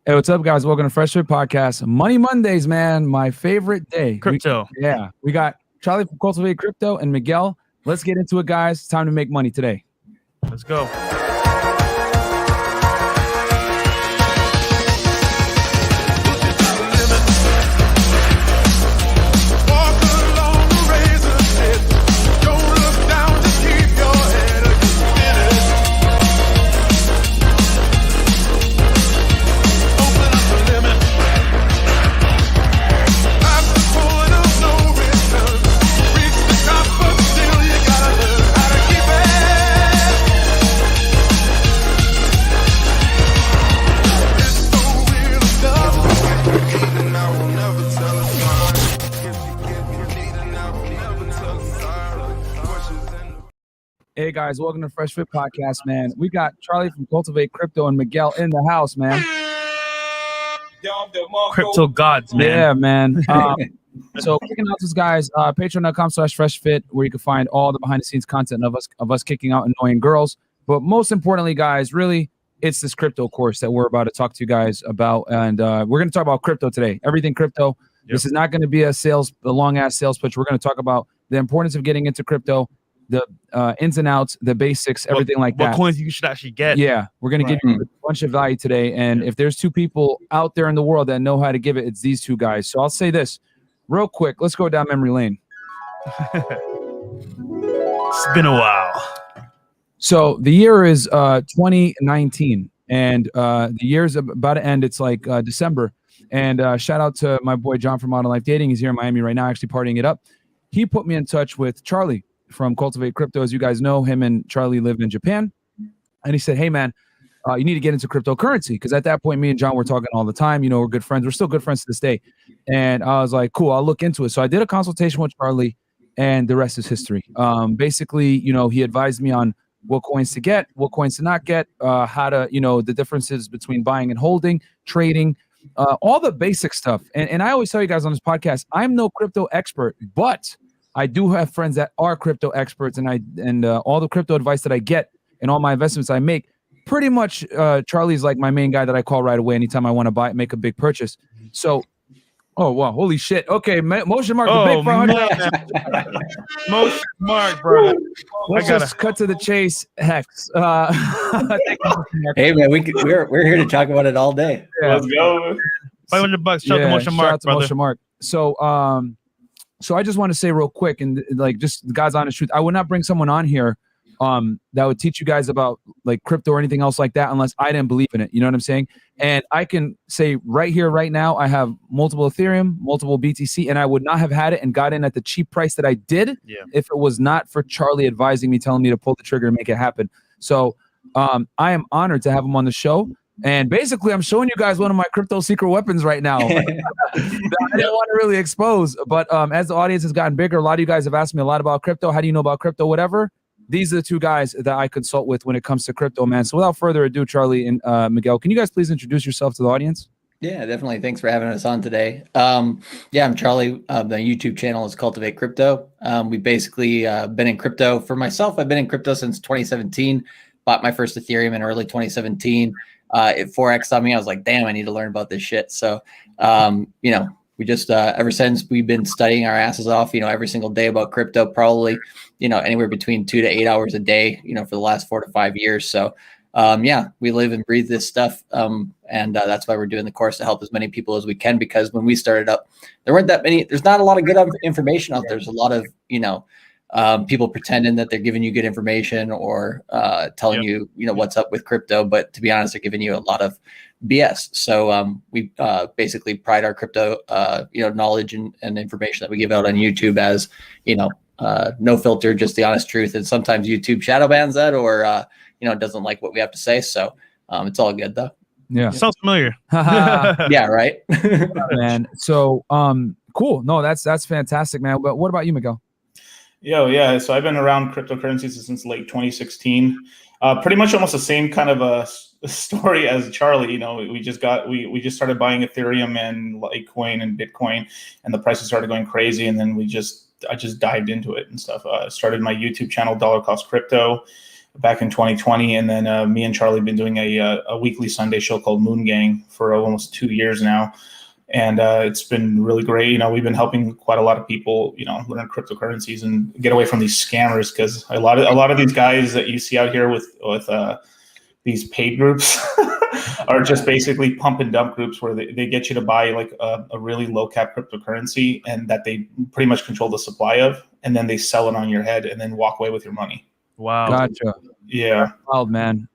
Hey, what's up, guys? Welcome to FreshandFit Podcast. Money Mondays, man. My favorite day. Crypto. We got Charlie from Cultivate Crypto and Miguel. Let's get into it, guys. It's time to make money today. Let's go. Hey, guys. Welcome to FreshandFit Podcast, man. We got Charlie from Cultivate Crypto and Miguel in the house, man. Crypto gods, man. Yeah, man. So quick announcements, guys. Patreon.com/FreshFit, where you can find all the behind-the-scenes content of us kicking out annoying girls. But most importantly, guys, really, it's this crypto course that we're about to talk to you guys about. And we're going to talk about crypto today. Everything crypto. Yep. This is not going to be a long-ass sales pitch. We're going to talk about the importance of getting into crypto, the ins and outs, the basics, everything like that. What coins you should actually get. Yeah, we're going to give you a bunch of value today. And if there's two people out there in the world that know how to give it, it's these two guys. So I'll say this real quick. Let's go down memory lane. It's been a while. So the year is 2019, and the year's about to end. It's like December. And shout out to my boy John from Modern Life Dating. He's here in Miami right now, actually partying it up. He put me in touch with Charlie from Cultivate Crypto. As you guys know, him and Charlie live in Japan. And he said, hey, man, you need to get into cryptocurrency. Because at that point, me and John were talking all the time. You know, we're good friends. We're still good friends to this day. And I was like, cool, I'll look into it. So I did a consultation with Charlie, and the rest is history. Basically, you know, he advised me on what coins to get, what coins to not get, how to, you know, the differences between buying and holding, trading, all the basic stuff. And I always tell you guys on this podcast, I'm no crypto expert, but I do have friends that are crypto experts, and all the crypto advice that I get and all my investments I make, pretty much Charlie's like my main guy that I call right away anytime I want to make a big purchase. So, oh wow, holy shit! Okay, motion mark, the big 400. Motion mark, bro. Let's just cut to the chase, Hex. Hey man, we're here to talk about it all day. Yeah. Let's go. $500. Shout out to motion mark, brother. Motion mark. So I just want to say real quick, and like just God's honest truth, I would not bring someone on here that would teach you guys about like crypto or anything else like that unless I didn't believe in it. You know what I'm saying? And I can say right here, right now, I have multiple Ethereum, multiple BTC, and I would not have had it and got in at the cheap price that I did if it was not for Charlie advising me, telling me to pull the trigger and make it happen. So I am honored to have him on the show. And basically, I'm showing you guys one of my crypto secret weapons right now. I didn't want to really expose, but as the audience has gotten bigger, a lot of you guys have asked me a lot about crypto. How do you know about crypto? Whatever. These are the two guys that I consult with when it comes to crypto, man. So without further ado, Charlie and Miguel, can you guys please introduce yourself to the audience? Yeah, definitely. Thanks for having us on today. I'm Charlie. The YouTube channel is Cultivate Crypto. We basically been in crypto. For myself, I've been in crypto since 2017. Bought my first Ethereum in early 2017. It 4X'd on me. I was like, damn, I need to learn about this shit. So, you know, we just, ever since we've been studying our asses off, you know, every single day about crypto, probably, you know, anywhere between 2 to 8 hours a day, you know, for the last 4 to 5 years. So, we live and breathe this stuff. And that's why we're doing the course to help as many people as we can, because when we started up, there's not a lot of good information out there. There's a lot of, you know, people pretending that they're giving you good information or telling you, you know, what's up with crypto. But to be honest, they're giving you a lot of BS. So we basically pride our crypto, you know, knowledge and information that we give out on YouTube as, you know, no filter, just the honest truth. And sometimes YouTube shadow bans that or, you know, doesn't like what we have to say. So it's all good though. Yeah. Sounds familiar. Yeah, right. Man. So cool. No, that's fantastic, man. But what about you, Miguel? Yeah. So I've been around cryptocurrencies since late 2016. Pretty much almost the same kind of a story as Charlie. You know, we just started buying Ethereum and Litecoin and Bitcoin, and the prices started going crazy. And then I just dived into it and stuff. Started my YouTube channel, Dollar Cost Crypto. back in 2020, and then me and Charlie have been doing a weekly Sunday show called Moon Gang for almost 2 years now, and it's been really great. You know, we've been helping quite a lot of people, you know, learn cryptocurrencies and get away from these scammers, because a lot of these guys that you see out here with these paid groups are just basically pump and dump groups where they get you to buy like a really low cap cryptocurrency, and that they pretty much control the supply of, and then they sell it on your head and then walk away with your money. Wow. Gotcha. Yeah. Wild, man.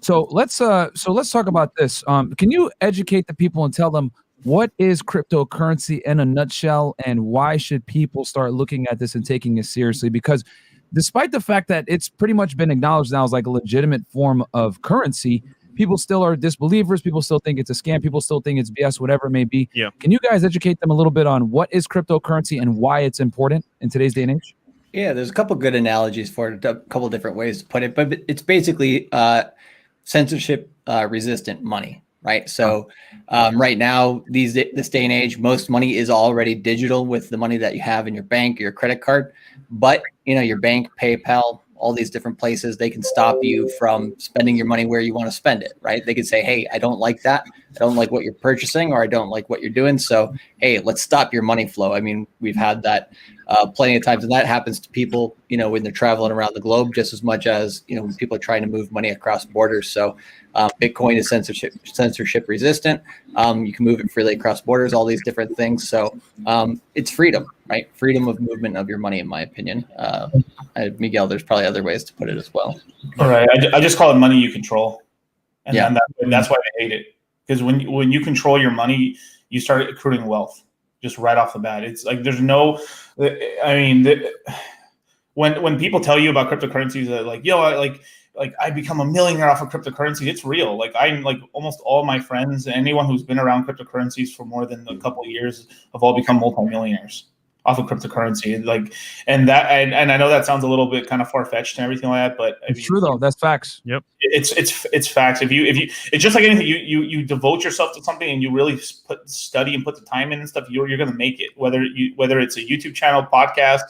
So let's talk about this. Can you educate the people and tell them what is cryptocurrency in a nutshell, and why should people start looking at this and taking it seriously? Because despite the fact that it's pretty much been acknowledged now as like a legitimate form of currency, people still are disbelievers. People still think it's a scam. People still think it's BS, whatever it may be. Yeah. Can you guys educate them a little bit on what is cryptocurrency and why it's important in today's day and age? Yeah, there's a couple good analogies for it, a couple different ways to put it, but it's basically censorship resistant money, right? So right now, this day and age, most money is already digital with the money that you have in your bank, your credit card. But you know, your bank, PayPal, all these different places, they can stop you from spending your money where you want to spend it, right? They could say, hey, I don't like that. I don't like what you're purchasing, or I don't like what you're doing. So, hey, let's stop your money flow. I mean, we've had that plenty of times, and that happens to people, you know, when they're traveling around the globe, just as much as, you know, when people are trying to move money across borders. So Bitcoin is censorship resistant. You can move it freely across borders, all these different things. So it's freedom, right? Freedom of movement of your money, in my opinion. Miguel, there's probably other ways to put it as well. All right. I just call it money you control. And Yeah. that's why they hate it. Because when you control your money, you start accruing wealth just right off the bat. It's like there's no, I mean, when people tell you about cryptocurrencies, that like, yo, I become a millionaire off of cryptocurrencies, it's real. Like I'm like almost all my friends, anyone who's been around cryptocurrencies for more than a couple of years have all become multimillionaires off of cryptocurrency. Like, and I know that sounds a little bit kind of far-fetched and everything like that, but It's true though. That's facts. Yep. It's facts. If you it's just like anything, you devote yourself to something and you really study and put the time in and stuff, you're going to make it, whether it's a YouTube channel, podcast,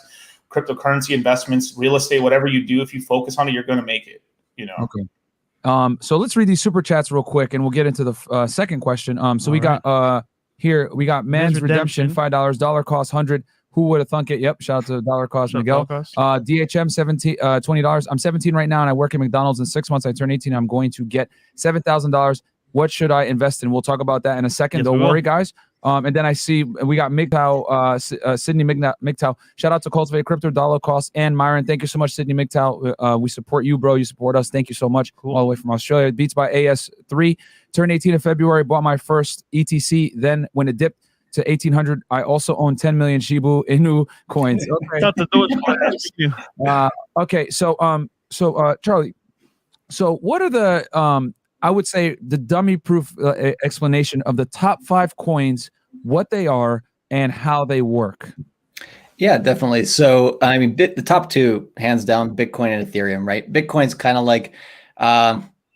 cryptocurrency investments, real estate, whatever you do, if you focus on it, you're going to make it, you know? Okay. So let's read these super chats real quick, and we'll get into the second question. So we got here, we got Man's Redemption, $5, dollar cost 100. Who would have thunk it? Yep. Shout out to dollar cost Miguel. DHM $20. I'm 17 right now, and I work at McDonald's. In 6 months, I turn 18. I'm going to get $7,000. What should I invest in? We'll talk about that in a second. Don't worry, guys. And then I see we got MGTOW, Sydney MGTOW. Shout out to Cultivate Crypto, dollar cost, and Myron. Thank you so much, Sydney MGTOW. We support you, bro. You support us. Thank you so much. Cool. All the way from Australia. Beats by AS3. Turned 18 in February. Bought my first ETC. Then when it dipped to 1,800, I also own 10 million Shibu Inu coins. Okay. Okay. So Charlie. So what are the I would say the dummy-proof explanation of the top 5 coins, what they are, and how they work? Yeah, definitely. So, I mean, the top 2, hands down, Bitcoin and Ethereum, right? Bitcoin's kind of like,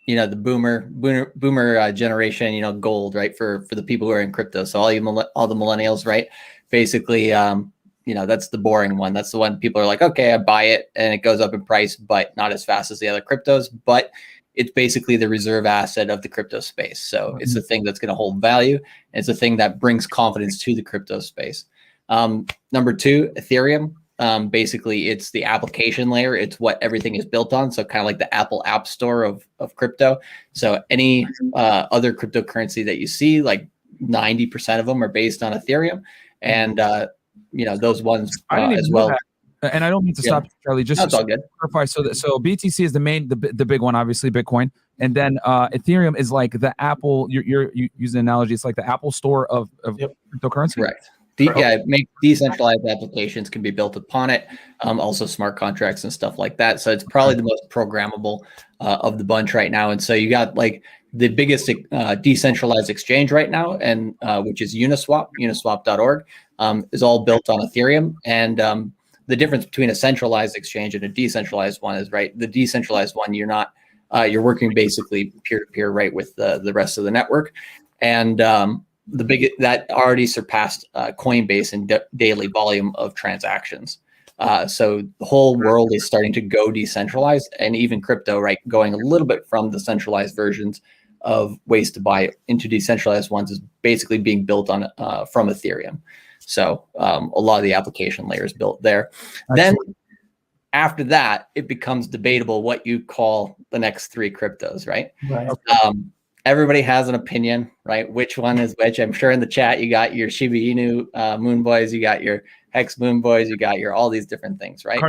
you know, the boomer generation, you know, gold, right? For the people who are in crypto. So all the millennials, right? Basically, you know, that's the boring one. That's the one people are like, okay, I buy it and it goes up in price, but not as fast as the other cryptos. But it's basically the reserve asset of the crypto space. So it's the thing that's going to hold value. And it's the thing that brings confidence to the crypto space. Number 2, Ethereum. Basically, it's the application layer. It's what everything is built on. So kind of like the Apple App Store of crypto. So any other cryptocurrency that you see, like 90% of them are based on Ethereum. And, you know, those ones as well. And I don't mean to stop, Charlie. Just That's all good. Clarify. So BTC is the big one, obviously Bitcoin, and then Ethereum is like the Apple. You're using an analogy. It's like the Apple Store of cryptocurrency. Correct. Make decentralized applications can be built upon it. Also smart contracts and stuff like that. So it's probably the most programmable of the bunch right now. And so you got like the biggest decentralized exchange right now, and which is Uniswap. Uniswap.org is all built on Ethereum. And the difference between a centralized exchange and a decentralized one is, right, the decentralized one, you're not you're working basically peer-to-peer, right, with the rest of the network. And that already surpassed Coinbase in daily volume of transactions. So the whole world is starting to go decentralized, and even crypto, right, going a little bit from the centralized versions of ways to buy into decentralized ones is basically being built on from Ethereum. So a lot of the application layers built there. Then after that, it becomes debatable what you call the next three cryptos, right? Everybody has an opinion, right? Which one is which? I'm sure in the chat you got your Shiba Inu Moon Boys, you got your Hex Moon Boys, you got your all these different things, right?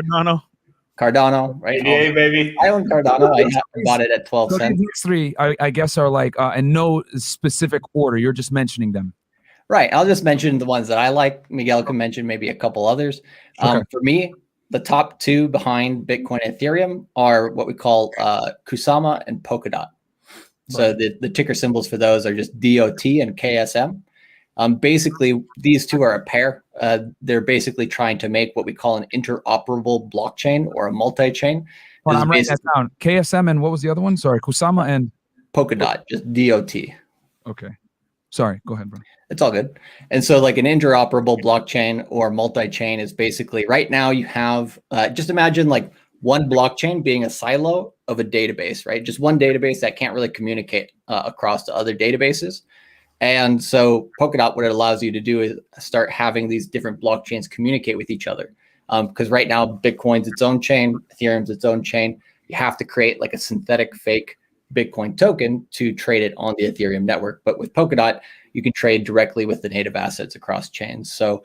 Cardano, right? Yeah, baby. I own Cardano. I bought it at 12 cents. These three, I guess, are like in no specific order. You're just mentioning them. Right. I'll just mention the ones that I like. Miguel can mention maybe a couple others. For me, the top two behind Bitcoin and Ethereum are what we call Kusama and Polkadot. So the ticker symbols for those are just DOT and KSM. Basically, these two are a pair. They're basically trying to make what we call an interoperable blockchain or a multi-chain. Well, I'm writing that down. KSM and what was the other one? Sorry, Kusama and Polkadot, just DOT. Okay. Sorry, go ahead, bro. It's all good. And so like an interoperable blockchain or multi-chain is basically right now you have, just imagine like one blockchain being a silo of a database, right? Just one database that can't really communicate across to other databases. And so Polkadot, what it allows you to do is start having these different blockchains communicate with each other. Because right now, Bitcoin's its own chain, Ethereum's its own chain. You have to create like a synthetic fake Bitcoin token to trade it on the Ethereum network. But with Polkadot, you can trade directly with the native assets across chains. So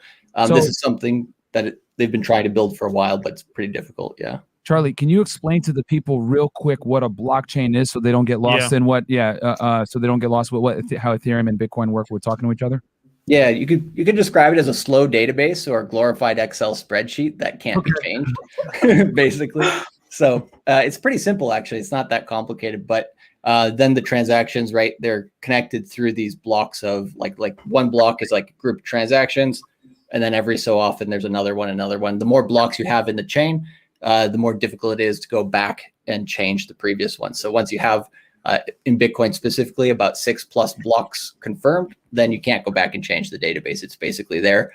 this is something that they've been trying to build for a while, but it's pretty difficult. Yeah. Charlie, can you explain to the people real quick what a blockchain is so they don't get lost in what, so they don't get lost with how Ethereum and Bitcoin work with talking to each other? Yeah, you could describe it as a slow database or a glorified Excel spreadsheet that can't be changed, basically. So it's pretty simple, actually. It's not that complicated, but then the transactions, right, they're connected through these blocks of like one block is like group transactions, and then every so often there's another one. The more blocks you have in the chain, the more difficult it is to go back and change the previous one. So once you have, in Bitcoin specifically, about 6+ blocks confirmed, then you can't go back and change the database. It's basically there,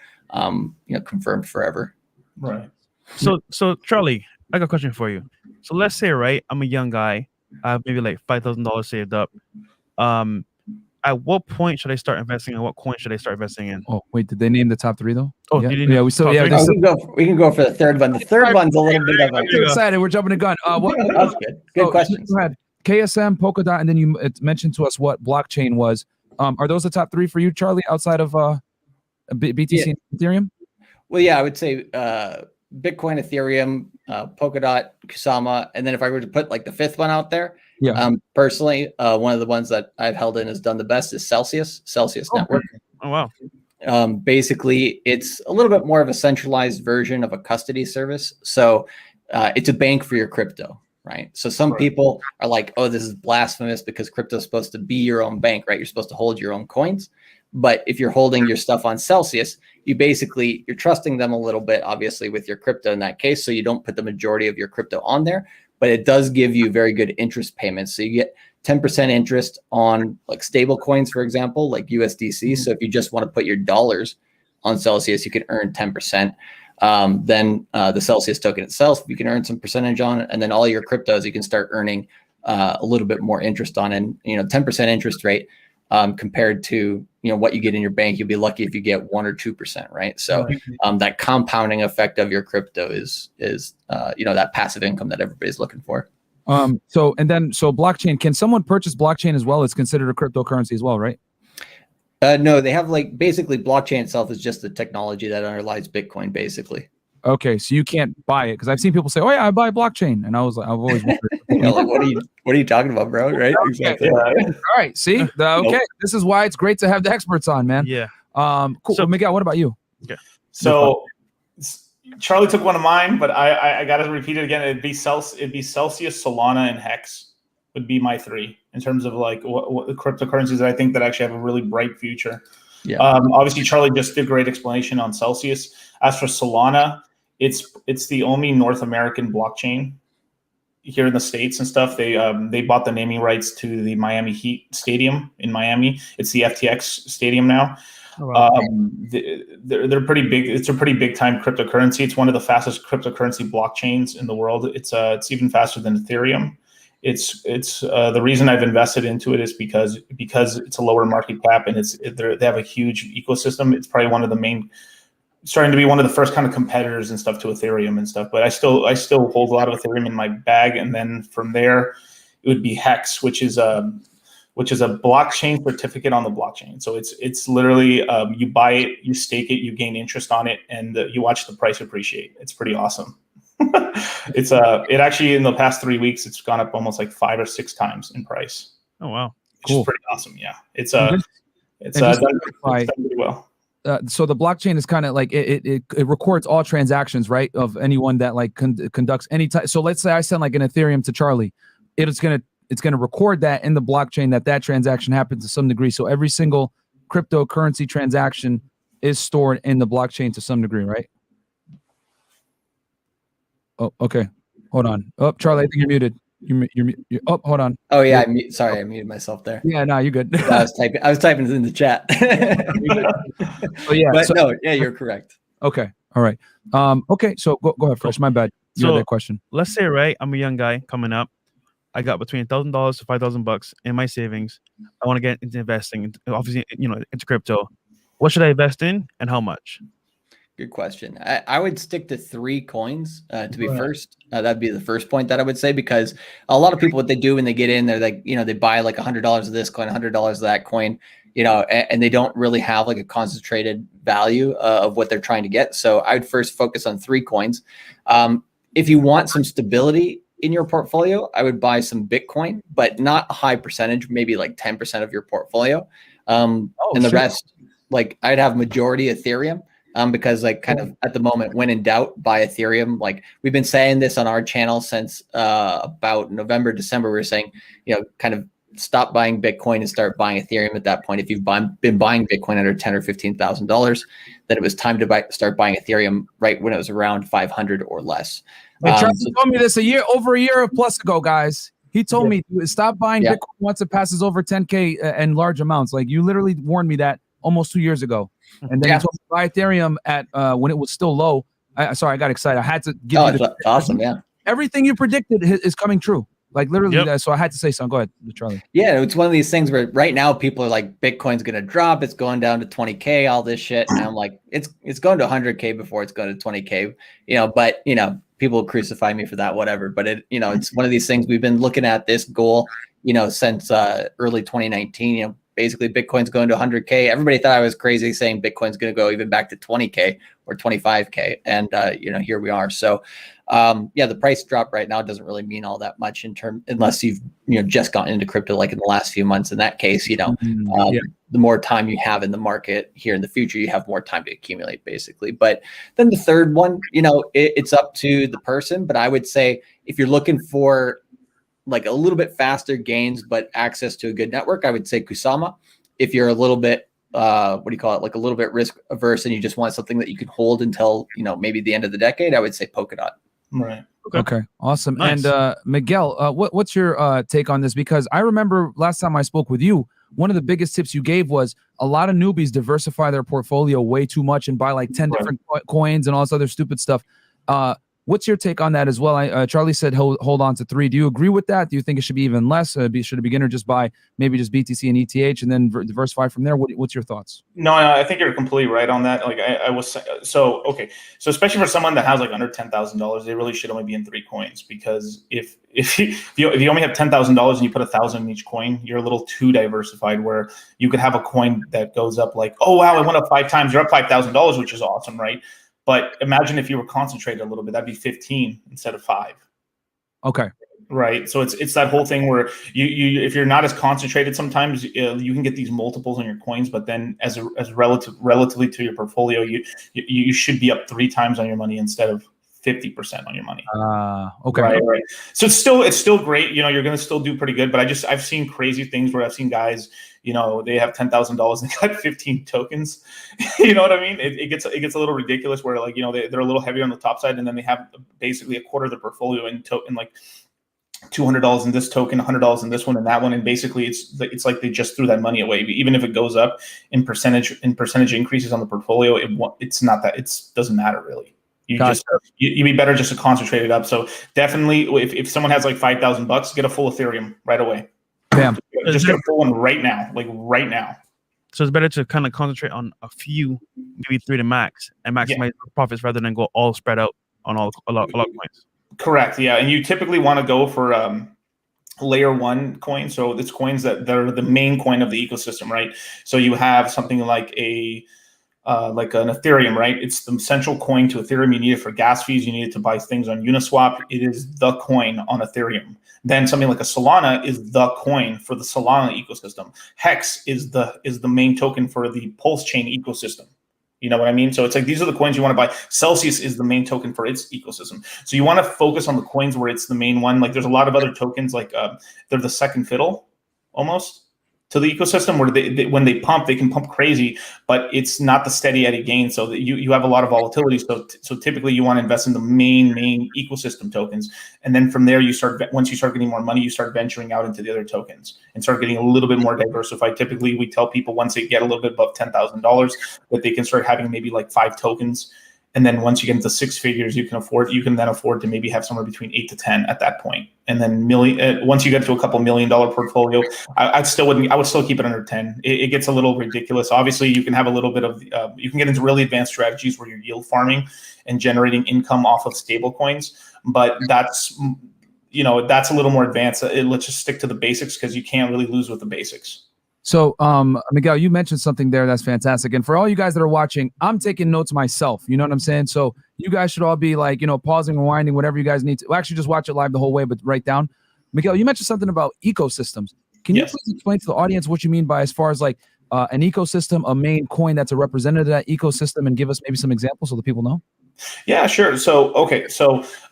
confirmed forever. Right. So Charlie, I got a question for you. So let's say, right, I'm a young guy. I have maybe like $5,000 saved up. At what point should I start investing, and what coin should I start investing in? Oh, wait, did they name the top three though? Oh, yeah, we still, we can go for the third one. The third one's a little bit of a. I'm too excited. We're jumping the gun. That's good. Good question. Go ahead. KSM, Polkadot, and then you mentioned to us what blockchain was. Are those the top three for you, Charlie, outside of BTC and Ethereum? Well, yeah, I would say Bitcoin, Ethereum, Polkadot, Kusama, and then if I were to put like the fifth one out there, personally, one of the ones that I've held in has done the best is Celsius Network. Oh, wow. Basically, it's a little bit more of a centralized version of a custody service. So it's a bank for your crypto, right? So some people are like, oh, this is blasphemous because crypto is supposed to be your own bank, right? You're supposed to hold your own coins. But if you're holding your stuff on Celsius, you're trusting them a little bit, obviously, with your crypto in that case. So you don't put the majority of your crypto on there, but it does give you very good interest payments. So you get 10% interest on like stable coins, for example, like USDC. So if you just want to put your dollars on Celsius, you can earn 10%. Then the Celsius token itself, you can earn some percentage on it. And then all your cryptos, you can start earning a little bit more interest on. And, 10% interest rate compared to, what you get in your bank, you'll be lucky if you get 1 or 2%, right? So that compounding effect of your crypto is that passive income that everybody's looking for. So blockchain, can someone purchase blockchain as well? It's considered a cryptocurrency as well, right? No, they have basically blockchain itself is just the technology that underlies Bitcoin, basically. Okay, so you can't buy it because I've seen people say, "Oh yeah, I buy blockchain," and I was like, I've always wondered. What are you talking about, bro? Right? Exactly. All right. See, okay, this is why it's great to have the experts on, man. Yeah. Cool. So, Miguel, what about you? Okay. So Charlie took one of mine, but I got to repeat it again. It'd be Celsius, Solana, and Hex would be my three in terms of like what the cryptocurrencies that I think that actually have a really bright future. Yeah. Obviously, Charlie just did a great explanation on Celsius. As for Solana, it's the only North American blockchain here in the States and stuff. They bought the naming rights to the Miami Heat Stadium in Miami. It's the FTX Stadium now. Oh, wow. They're pretty big. It's a pretty big time cryptocurrency. It's one of the fastest cryptocurrency blockchains in the world. It's even faster than Ethereum. It's the reason I've invested into it is because it's a lower market cap and they have a huge ecosystem. It's probably starting to be one of the first kind of competitors and stuff to Ethereum and stuff. But I still hold a lot of Ethereum in my bag, and then from there, it would be Hex, which is a blockchain certificate on the blockchain. So it's literally you buy it, you stake it, you gain interest on it, and you watch the price appreciate. It's pretty awesome. It actually in the past 3 weeks it's gone up almost like 5 or 6 times in price. Oh wow, cool. It's pretty awesome. Yeah, it's done pretty well. So the blockchain is kind of like it records all transactions, right, of anyone that like conducts any type. So let's say I send like an Ethereum to Charlie, it's gonna record that in the blockchain that transaction happened to some degree. So every single cryptocurrency transaction is stored in the blockchain to some degree, right? Oh, okay. Hold on. Oh, Charlie, I think you're muted. You're oh, hold on. Oh yeah, sorry, I muted myself there. Yeah, no, you're good. I was typing in the chat. Oh yeah, but no, yeah, you're correct. Okay, all right. Okay, so go ahead, Fresh. My bad. You had that question. Let's say, right, I'm a young guy coming up. I got between $1,000 to $5,000 in my savings. I want to get into investing, obviously, into crypto. What should I invest in, and how much? Good question. I would stick to 3 coins to be first. That'd be the first point that I would say, because a lot of people, what they do when they get in, they're like, they buy like $100 of this coin, $100 of that coin, and they don't really have like a concentrated value of what they're trying to get. So I would first focus on 3 coins. If you want some stability in your portfolio, I would buy some Bitcoin, but not a high percentage, maybe like 10% of your portfolio. And the rest, like I'd have majority Ethereum. Because like kind of at the moment, when in doubt, buy Ethereum. Like we've been saying this on our channel since about November, December. We're saying, kind of stop buying Bitcoin and start buying Ethereum at that point. If you've been buying Bitcoin under $10,000 or $15,000, then it was time to start buying Ethereum right when it was around 500 or less. Charlie told me this over a year plus ago, guys. He told me stop buying Bitcoin once it passes over 10K and large amounts. Like you literally warned me that almost 2 years ago. And then he told me to buy Ethereum at when it was still low. Sorry, I got excited. I had to give you awesome. Yeah. Everything you predicted is coming true. Like literally. So I had to say something. Go ahead, Charlie. Yeah. It's one of these things where right now people are like, Bitcoin's going to drop. It's going down to 20K, all this shit. And I'm like, it's going to 100K before it's going to 20K, but people crucify me for that, whatever. But it's one of these things we've been looking at this goal, since early 2019, basically Bitcoin's going to 100K. Everybody thought I was crazy saying Bitcoin's going to go even back to 20K or 25K. And, here we are. So, the price drop right now doesn't really mean all that much unless you've, just gotten into crypto, like in the last few months. In that case, the more time you have in the market here in the future, you have more time to accumulate basically. But then the third one, it's up to the person, but I would say if you're looking for like a little bit faster gains, but access to a good network, I would say Kusama. If you're a little bit, like a little bit risk averse and you just want something that you can hold until, maybe the end of the decade, I would say Polkadot. Right. Okay. Awesome. Nice. And Miguel, what's your take on this? Because I remember last time I spoke with you, one of the biggest tips you gave was a lot of newbies diversify their portfolio way too much and buy like 10 different coins and all this other stupid stuff. What's your take on that as well? Charlie said hold on to 3. Do you agree with that? Do you think it should be even less? Should a beginner just buy maybe just BTC and ETH and then diversify from there? What's your thoughts? No, I think you're completely right on that. Like so especially for someone that has like under $10,000, they really should only be in 3 coins, because if you only have $10,000 and you put 1,000 in each coin, you're a little too diversified. Where you could have a coin that goes up like, oh wow, it went up 5 times. You're up $5,000, which is awesome, right? But imagine if you were concentrated a little bit, that'd be 15 instead of 5. Okay. Right. So it's that whole thing where you if you're not as concentrated, sometimes you can get these multiples on your coins, but then as relatively to your portfolio, you should be up 3 times on your money instead of 50% on your money. Okay. Right. So it's still great. You're going to still do pretty good. But I've seen crazy things where I've seen guys, they have $10,000 and they got 15 tokens. You know what I mean? It gets a little ridiculous where like, they're a little heavier on the top side, and then they have basically a quarter of the portfolio in like $200 in this token, $100 in this one and that one, and basically it's like they just threw that money away. Even if it goes up in percentage increases on the portfolio, it's not that, it doesn't matter really. You'd be better just to concentrate it up. So definitely, if someone has like $5,000, get a full Ethereum right away. Bam. Just get a full one right now, like right now. So it's better to kind of concentrate on a few, maybe 3 to max, and maximize profits rather than go all spread out on a lot of coins. Correct. Yeah, and you typically want to go for layer 1 coins. So it's coins that are the main coin of the ecosystem, right? So you have something like an Ethereum, right? It's the central coin to Ethereum. You need it for gas fees. You need it to buy things on Uniswap. It is the coin on Ethereum. Then something like a Solana is the coin for the Solana ecosystem. Hex is the main token for the Pulse chain ecosystem. You know what I mean? So it's like, these are the coins you want to buy. Celsius is the main token for its ecosystem. So you want to focus on the coins where it's the main one. Like there's a lot of other tokens, like they're the second fiddle almost to the ecosystem, where they when they pump, they can pump crazy, but it's not the steady Eddie gain. So that you have a lot of volatility. So typically you want to invest in the main ecosystem tokens. And then from there, once you start getting more money, you start venturing out into the other tokens and start getting a little bit more diversified. Typically we tell people once they get a little bit above $10,000 that they can start having maybe like 5 tokens. And then once you get into 6 figures, you can then afford to maybe have somewhere between 8 to 10 at that point. And then once you get to a couple $1 million portfolio, I would still keep it under 10. It gets a little ridiculous. Obviously, you can have a little bit of you can get into really advanced strategies where you're yield farming and generating income off of stable coins. But that's a little more advanced. Let's just stick to the basics because you can't really lose with the basics. So, Miguel, you mentioned something there that's fantastic. And for all you guys that are watching, I'm taking notes myself. You know what I'm saying? So you guys should all be like, pausing, rewinding, whatever you guys need to. Well, actually, just watch it live the whole way, but write down. Miguel, you mentioned something about ecosystems. Can you please explain to the audience what you mean by as far as like an ecosystem, a main coin that's a representative of that ecosystem, and give us maybe some examples so the people know? Yeah, sure. So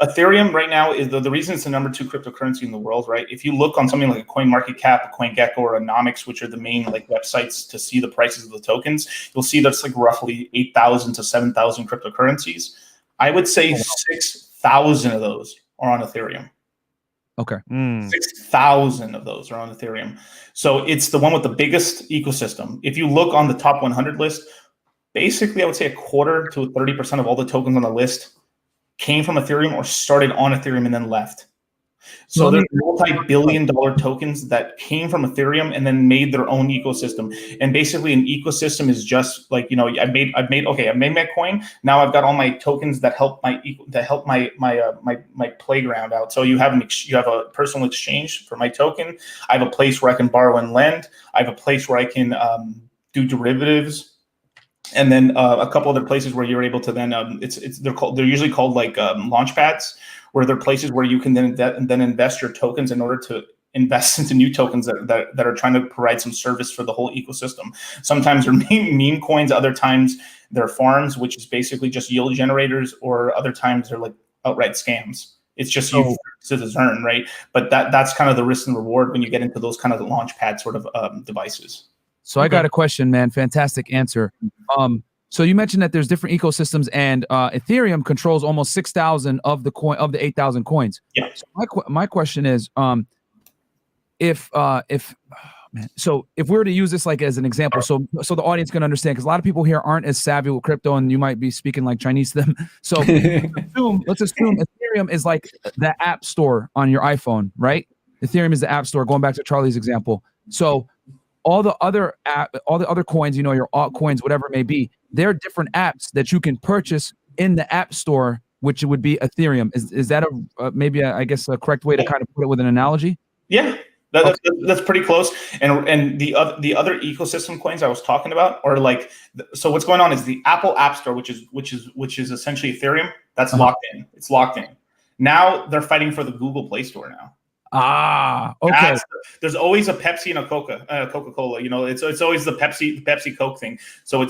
Ethereum right now is the reason it's the number 2 cryptocurrency in the world, right? If you look on something like a CoinMarketCap, a CoinGecko, or a Nomics, which are the main like websites to see the prices of the tokens, you'll see that's like roughly 8,000 to 7,000 cryptocurrencies. I would say 6,000 of those are on Ethereum. Okay. 6,000 of those are on Ethereum. So it's the one with the biggest ecosystem. If you look on the top 100 list, basically, I would say 25% to 30% of all the tokens on the list came from Ethereum or started on Ethereum and then left. So there's multi-billion-dollar tokens that came from Ethereum and then made their own ecosystem. And basically, an ecosystem is just like I made my coin. Now I've got all my tokens that help my playground out. So you have a personal exchange for my token. I have a place where I can borrow and lend. I have a place where I can do derivatives. And then a couple other places where you're able to then they're usually called like launch pads, where they're places where you can then invest your tokens in order to invest into new tokens that are trying to provide some service for the whole ecosystem. Sometimes they're meme coins, other times they're farms, which is basically just yield generators, or other times they're like outright scams. It's just you to discern, right? But that's kind of the risk and reward when you get into those kind of launch pad sort of devices. So I got a question, man. Fantastic answer. So you mentioned that there's different ecosystems, and Ethereum controls almost 6,000 of the 8,000 coins. Yeah. So my question is, if we were to use this like as an example, so the audience can understand, because a lot of people here aren't as savvy with crypto, and you might be speaking like Chinese to them. So let's assume Ethereum is like the app store on your iPhone, right? Ethereum is the app store. Going back to Charlie's example, so all the other coins, your altcoins, whatever it may be, there are different apps that you can purchase in the app store, which would be Ethereum. Is that maybe I guess a correct way to kind of put it with an analogy? Yeah, that's pretty close. And the other ecosystem coins I was talking about are like, so what's going on is the Apple App Store, which is essentially Ethereum. That's locked in. It's locked in. Now they're fighting for the Google Play Store now. Okay. There's always a Pepsi and a Coca-Cola. It's always the Pepsi Coke thing. So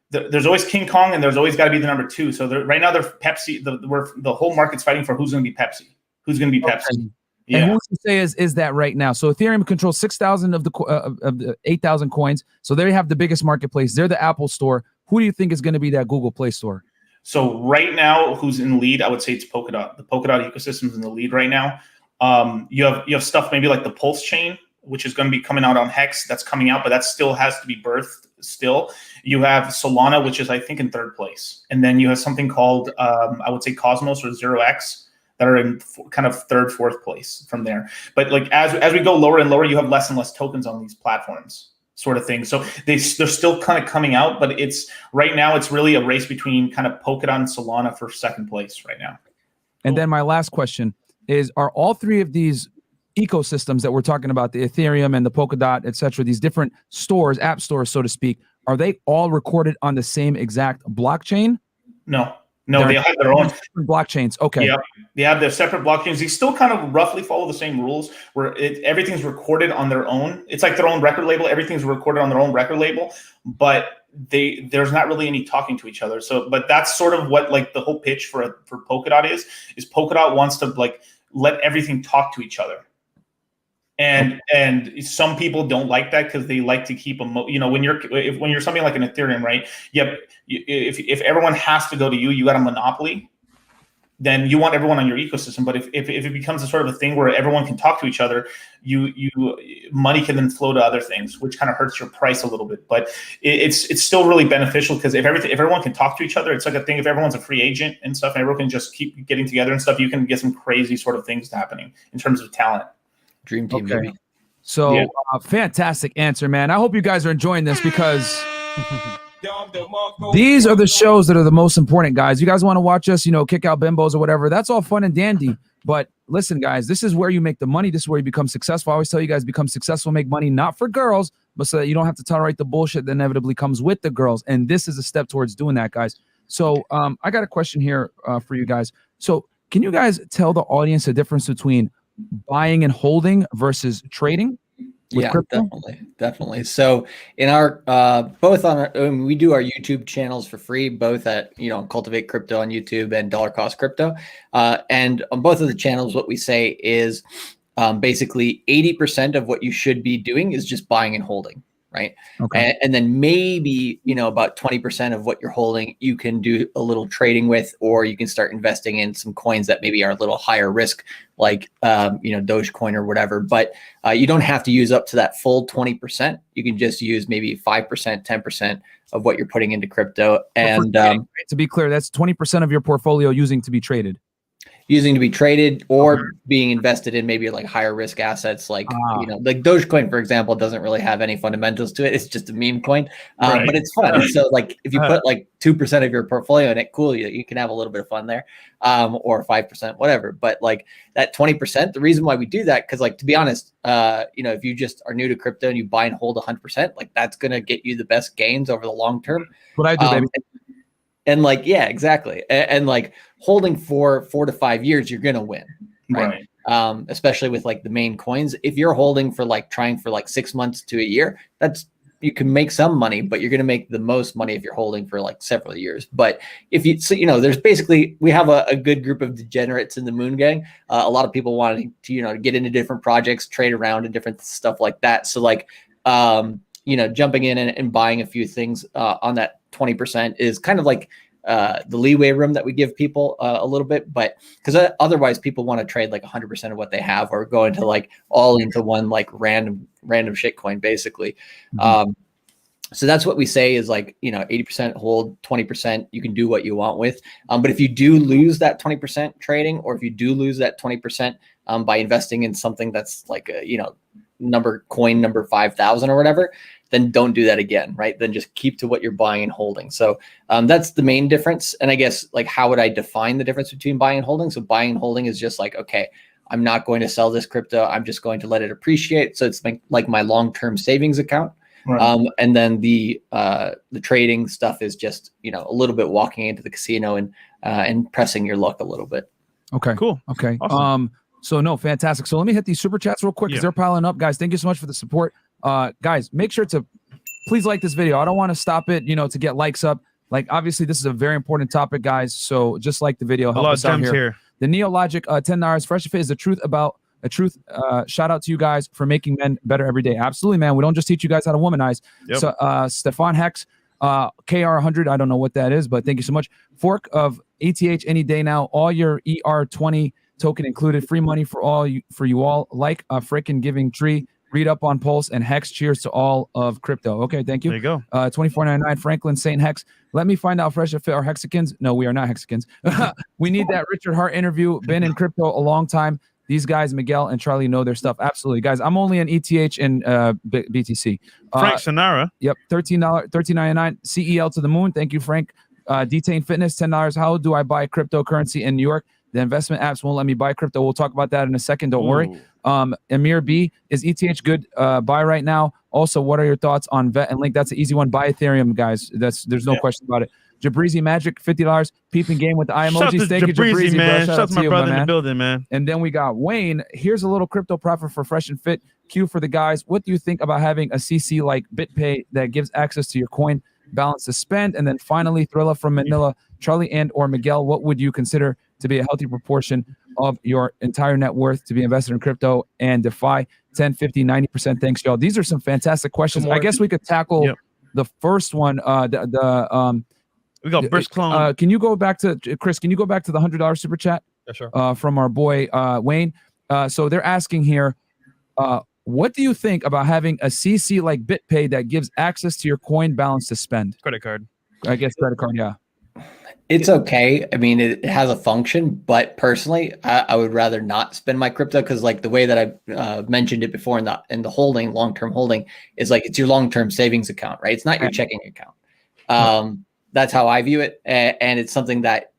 there's always King Kong, and there's always got to be the number 2. So right now they're Pepsi. The whole market's fighting for who's going to be Pepsi. Who's going to be Pepsi? Okay. Yeah. And who would you say is that right now? So Ethereum controls 6,000 of the 8,000 coins. So they have the biggest marketplace. They're the Apple Store. Who do you think is going to be that Google Play Store? So right now, who's in the lead? I would say it's Polkadot. The Polkadot ecosystem is in the lead right now. You have stuff maybe like the Pulse chain, which is going to be coming out on Hex. That's coming out, but that still has to be birthed still. You have Solana, which is I think in third place, and then you have something called I would say Cosmos or 0x that are in kind of third, fourth place from there. But like as we go lower and lower, you have less and less tokens on these platforms, sort of thing. So they're still kind of coming out, but it's right now it's really a race between kind of Polkadot and Solana for second place right now. And then my last question is, are all three of these ecosystems that we're talking about, the Ethereum and the Polkadot, et cetera, these different stores, app stores, so to speak, are they all recorded on the same exact blockchain? No, they have their own blockchains. Okay. Yeah, they have their separate blockchains. They still kind of roughly follow the same rules where everything's recorded on their own. It's like their own record label. Everything's recorded on their own record label, but there's not really any talking to each other. So, but that's sort of what like the whole pitch for Polkadot is Polkadot wants to like let everything talk to each other. And some people don't like that because they like to keep when you're something like an Ethereum, right? Yep. If everyone has to go to you, you got a monopoly. Then you want everyone on your ecosystem. But if it becomes a sort of a thing where everyone can talk to each other, money can then flow to other things, which kind of hurts your price a little bit. But it's still really beneficial because if everyone can talk to each other, it's like a thing. If everyone's a free agent and stuff, and everyone can just keep getting together and stuff, you can get some crazy sort of things happening in terms of talent. Dream team, baby. So fantastic answer, man. I hope you guys are enjoying this because these are the shows that are the most important, guys. You guys want to watch us, kick out bimbos or whatever. That's all fun and dandy. But listen, guys, this is where you make the money. This is where you become successful. I always tell you guys, become successful, make money, not for girls, but so that you don't have to tolerate the bullshit that inevitably comes with the girls. And this is a step towards doing that, guys. So I got a question here for you guys. So can you guys tell the audience the difference between buying and holding versus trading? Yeah, crypto? Definitely. So in our we do our YouTube channels for free, both at Cultivate Crypto on YouTube and Dollar Cost Crypto. And on both of the channels, what we say is basically 80% of what you should be doing is just buying and holding. Right. Okay. And then maybe, about 20% of what you're holding, you can do a little trading with, or you can start investing in some coins that maybe are a little higher risk, like, Dogecoin or whatever. But you don't have to use up to that full 20%. You can just use maybe 5%, 10% of what you're putting into crypto. And to be clear, that's 20% of your portfolio using to be traded. Using to be traded or being invested in maybe like higher risk assets, like like Dogecoin, for example, doesn't really have any fundamentals to it. It's just a meme coin, but it's fun. So like if you put like 2% of your portfolio in it, cool, you can have a little bit of fun there, or 5%, whatever. But like that 20%, the reason why we do that, because like to be honest, if you just are new to crypto and you buy and hold 100%, like that's gonna get you the best gains over the long term. What I do, baby. And like, yeah, exactly. And like holding for 4 to 5 years, you're going to win. Right. Especially with like the main coins. If you're holding for like trying for like 6 months to a year, you can make some money, but you're going to make the most money if you're holding for like several years. But if there's basically, we have a good group of degenerates in the Moon Gang. A lot of people wanting to, get into different projects, trade around and different stuff like that. So like, jumping in and buying a few things on that 20% is kind of like the leeway room that we give people a little bit, but because otherwise people want to trade like 100% of what they have or go into like all into one like random shitcoin basically. So that's what we say is like, 80% hold, 20% you can do what you want with. But if you do lose that 20% trading, or if you do lose that 20% by investing in something that's like coin number 5,000 or whatever, then don't do that again, right? Then just keep to what you're buying and holding. So that's the main difference. And I guess like, how would I define the difference between buying and holding? So buying and holding is just like, okay, I'm not going to sell this crypto. I'm just going to let it appreciate. So it's like my long-term savings account. Right. And then the trading stuff is just, a little bit walking into the casino and pressing your luck a little bit. Okay, cool. Okay. Awesome. So no, fantastic. So let me hit these super chats real quick because they're piling up, guys. Thank you so much for the support. Guys, make sure to please like this video. I don't want to stop it, to get likes up. Like, obviously, this is a very important topic, guys. So just like the video. Help us out here. The Neologic, $10. FreshandFit is the truth about a truth. Shout out to you guys for making men better every day. Absolutely, man. We don't just teach you guys how to womanize. Yep. So Stefan Hex, KR100. I don't know what that is, but thank you so much. Fork of ETH any day now. All your ER20 token included. Free money for you all. Like a freaking giving tree. Read up on Pulse and Hex. Cheers to all of crypto. Okay, thank you. There you go. 24.99. Franklin Saint Hex. Let me find out FreshandFit are Hexicans. No, we are not Hexicans. We need that Richard Hart interview. Been in crypto a long time. These guys, Miguel and Charlie, know their stuff. Absolutely, guys. I'm only in ETH and BTC. Frank Sonara. Yep, $13.99. CEL to the moon. Thank you, Frank. Detain Fitness, $10. How do I buy cryptocurrency in New York? The investment apps won't let me buy crypto. We'll talk about that in a second. Don't worry. Amir B, is ETH good buy right now? Also, what are your thoughts on Vet and Link? That's an easy one. Buy Ethereum, guys. There's no question about it. Jabrizi Magic, $50. Peeping game with the eye emojis. Thank you, Jabrizi, man. bro. Shout out to my brother in the building, man. And then we got Wayne. Here's a little crypto profit for Fresh and Fit. Q for the guys. What do you think about having a CC like BitPay that gives access to your coin balance to spend? And then finally, Thrilla from Manila. Charlie and or Miguel, what would you consider to be a healthy proportion of your entire net worth to be invested in crypto and DeFi? 10, 50, 90%. Thanks, y'all. These are some fantastic questions. I guess we could tackle the first one. We got Brisk Clone. Can you go back to Chris? Can you go back to the $100 super chat? Yeah, sure. From our boy Wayne. So they're asking here, what do you think about having a CC like BitPay that gives access to your coin balance to spend? Credit card. I guess credit card, yeah. It's okay. I mean, it has a function, but personally, I would rather not spend my crypto because, like, the way that I mentioned it before in the holding, long-term holding, is like it's your long-term savings account, right? It's not your checking account. That's how I view it, and it's something that,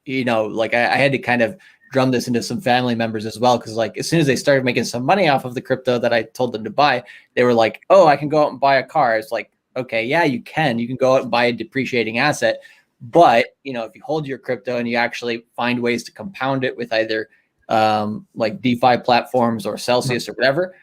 like I had to kind of drum this into some family members as well, because like as soon as they started making some money off of the crypto that I told them to buy, they were like, "Oh, I can go out and buy a car." It's like, okay, yeah, you can go out and buy a depreciating asset. But, if you hold your crypto and you actually find ways to compound it with either like DeFi platforms or Celsius or whatever,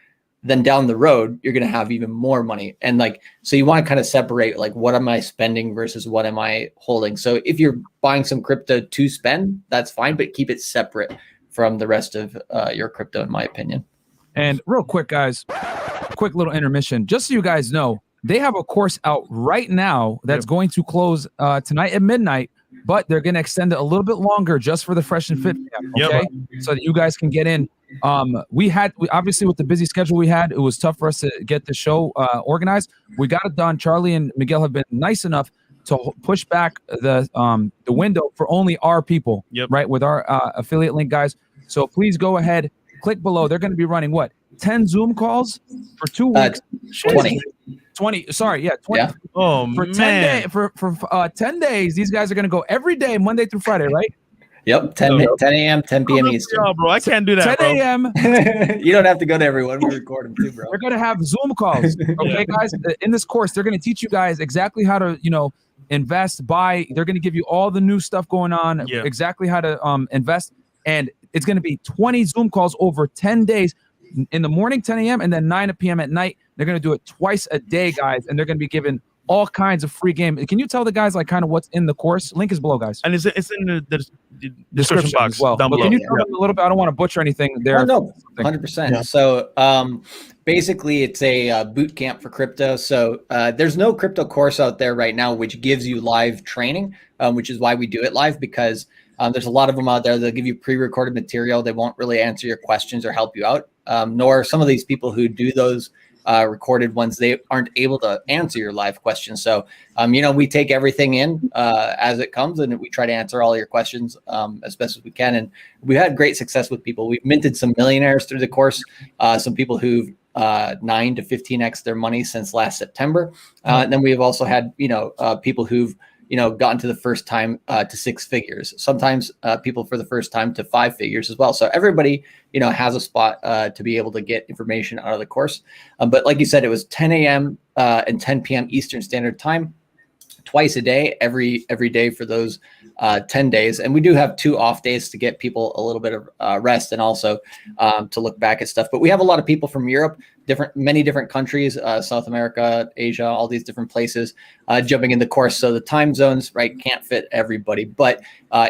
then down the road, you're going to have even more money. And like, so you want to kind of separate, like, what am I spending versus what am I holding? So if you're buying some crypto to spend, that's fine, but keep it separate from the rest of your crypto, in my opinion. And real quick, guys, quick little intermission, just so you guys know, they have a course out right now that's going to close tonight at midnight, but they're going to extend it a little bit longer just for the Fresh and Fit camp, okay? So that you guys can get in. We obviously, with the busy schedule we had, it was tough for us to get the show organized. We got it done. Charlie and Miguel have been nice enough to push back the window for only our people, right, with our affiliate link guys. So please go ahead, click below. They're going to be running 10 Zoom calls for 2 weeks. 20. Sorry, 20. Yeah. Oh, for 10 days. For 10 days, these guys are going to go every day, Monday through Friday, right? Yep, 10 a.m., 10 p.m. Eastern. Yeah, bro, I can't do that, 10 a.m. You don't have to go to everyone. We record them too, bro. They're going to have Zoom calls, okay, guys? In this course, they're going to teach you guys exactly how to, invest, buy. They're going to give you all the new stuff going on, exactly how to invest. And it's going to be 20 Zoom calls over 10 days. In the morning, 10 a.m., and then 9 p.m. at night. They're going to do it twice a day, guys, and they're going to be given all kinds of free game. Can you tell the guys like kind of what's in the course? Link is below, guys. And it's in the description box as well. down below. Can you tell them a little bit? I don't want to butcher anything there. Oh, no, 100%. Yeah. So basically, it's a boot camp for crypto. So there's no crypto course out there right now which gives you live training, which is why we do it live, because there's a lot of them out there. They'll give you pre-recorded material. They won't really answer your questions or help you out. Nor some of these people who do those recorded ones, they aren't able to answer your live questions. So, we take everything in as it comes, and we try to answer all your questions as best as we can. And we've had great success with people. We've minted some millionaires through the course, some people who've 9 to 15x their money since last September. And then we've also had, people who've gotten to the first time to 6 figures, sometimes people for the first time to 5 figures as well. So everybody, has a spot to be able to get information out of the course. But like you said, it was 10 a.m. And 10 p.m. Eastern Standard Time, twice a day, every day for those 10 days. And we do have 2 off days to get people a little bit of rest and also to look back at stuff. But we have a lot of people from Europe, many different countries, South America, Asia, all these different places jumping in the course. So the time zones, right, can't fit everybody. But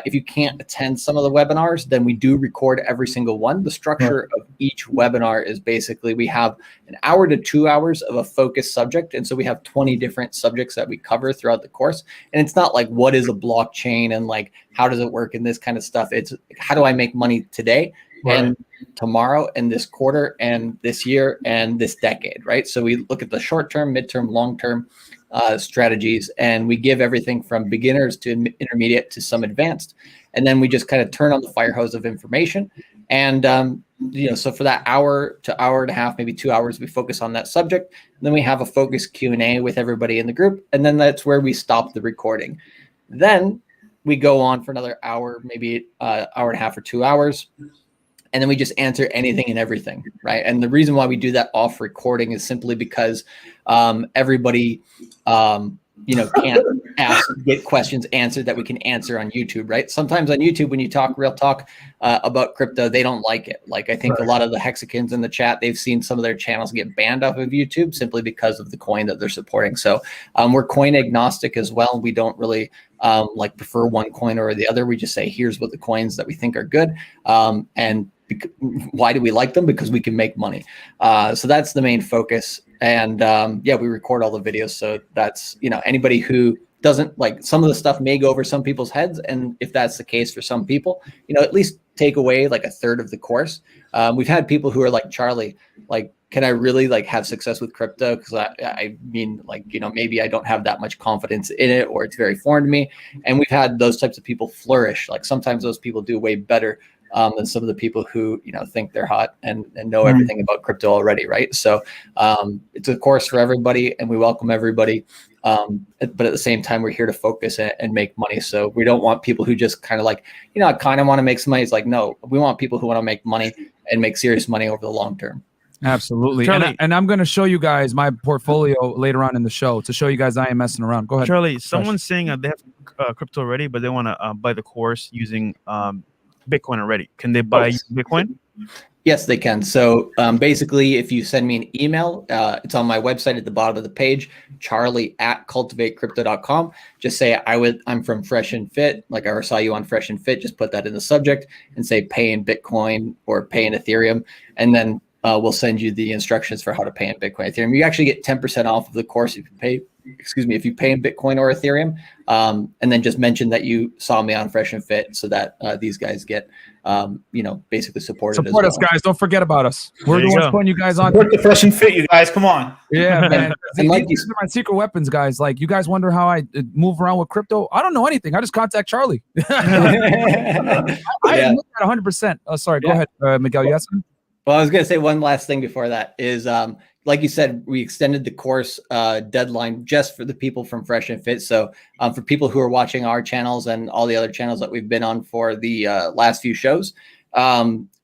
if you can't attend some of the webinars, then we do record every single one. The structure of each webinar is basically we have an hour to 2 hours of a focused subject. And so we have 20 different subjects that we cover throughout the course. And it's not like what is a blockchain and like how does it work and this kind of stuff. It's how do I make money today and tomorrow and this quarter and this year and this decade, right? So we look at the short term, midterm, long term strategies, and we give everything from beginners to intermediate to some advanced, and then we just kind of turn on the fire hose of information. And so for that hour to hour and a half, maybe 2 hours, we focus on that subject. And then we have a focused Q&A with everybody in the group, and then that's where we stop the recording. Then we go on for another hour, maybe hour and a half or 2 hours. And then we just answer anything and everything, right? And the reason why we do that off recording is simply because everybody, can't get questions answered that we can answer on YouTube, right? Sometimes on YouTube, when you talk real talk about crypto, they don't like it. Like I think a lot of the Hexicans in the chat, they've seen some of their channels get banned off of YouTube simply because of the coin that they're supporting. So we're coin agnostic as well. We don't really prefer one coin or the other. We just say, here's what the coins that we think are good. And why do we like them? Because we can make money. So that's the main focus. And we record all the videos. So that's, anybody who doesn't like, some of the stuff may go over some people's heads. And if that's the case for some people, at least take away like a third of the course. We've had people who are like, Charlie, like, can I really like have success with crypto? Because I mean, like, maybe I don't have that much confidence in it, or it's very foreign to me. And we've had those types of people flourish. Like sometimes those people do way better than some of the people who think they're hot and know everything about crypto already, right? So it's a course for everybody, and we welcome everybody. But at the same time, we're here to focus and make money. So we don't want people who just kind of like, I kind of want to make some money. It's like, no, we want people who want to make money and make serious money over the long term. Absolutely. And I'm going to show you guys my portfolio later on in the show to show you guys I am messing around. Go ahead, Charlie. Someone's saying they have crypto already, but they want to buy the course using Bitcoin already. Can they buy Bitcoin? Yes, they can. So basically, if you send me an email, it's on my website at the bottom of the page, charlie@cultivatecrypto.com. Just say I'm from Fresh and Fit. Like I saw you on Fresh and Fit. Just put that in the subject and say pay in Bitcoin or pay in Ethereum. And then we'll send you the instructions for how to pay in Bitcoin, Ethereum. You actually get 10% off of the course if you pay in Bitcoin or Ethereum. And then just mention that you saw me on Fresh and Fit so that these guys get, basically supported. Support us, guys. Don't forget about us. We're the ones putting you guys on. Support the Fresh and Fit, you guys. Come on. Yeah, man. And like these are my secret weapons, guys. Like you guys wonder how I move around with crypto. I don't know anything. I just contact Charlie. I admit that 100%. Oh, sorry. Go ahead, Miguel. You asking? Well, I was going to say one last thing before that is, like you said, we extended the course deadline just for the people from Fresh and Fit. So for people who are watching our channels and all the other channels that we've been on for the last few shows,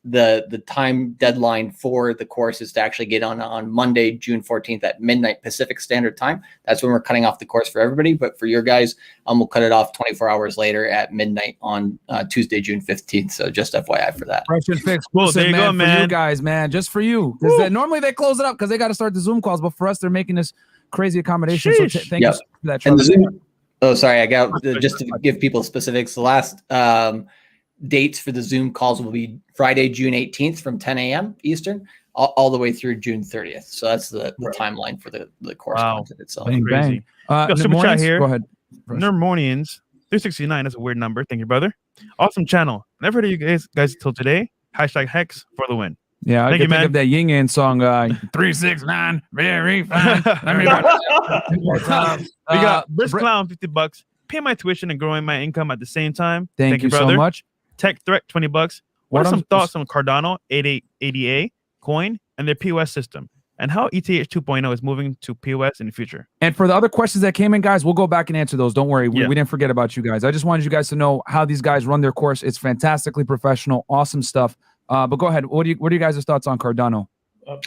the time deadline for the course is to actually get on Monday, June 14th at midnight Pacific Standard Time. That's when we're cutting off the course for everybody. But for your guys, we'll cut it off 24 hours later at midnight on Tuesday, June 15th. So just FYI for that. Fresh and Fit. Well, there you go, man. For you guys, man. Just for you. Normally they close it up because they got to start the Zoom calls. But for us, they're making this crazy accommodation. So thank you for that. And the Zoom. Oh, sorry. I got just to give people specifics. The last dates for the Zoom calls will be Friday, June 18th from 10 a.m. Eastern all the way through June 30th. So that's the timeline for the course content itself. Bang, bang. Super chat here. Go ahead. Nermonians 369. That's a weird number. Thank you, brother. Awesome channel. Never heard of you guys till today. #Hex for the win. Yeah, I can think of that Yin Yang song, 369, very fine. We got Brisk Clown, $50. Pay my tuition and growing my income at the same time. Thank you, brother. So much. Tech Threat, $20. What are some thoughts on Cardano 8880A coin and their POS system, and how ETH 2.0 is moving to POS in the future? And for the other questions that came in, guys, we'll go back and answer those. Don't worry. We didn't forget about you guys. I just wanted you guys to know how these guys run their course. It's fantastically professional, awesome stuff. But go ahead. What are you guys' thoughts on Cardano? I'll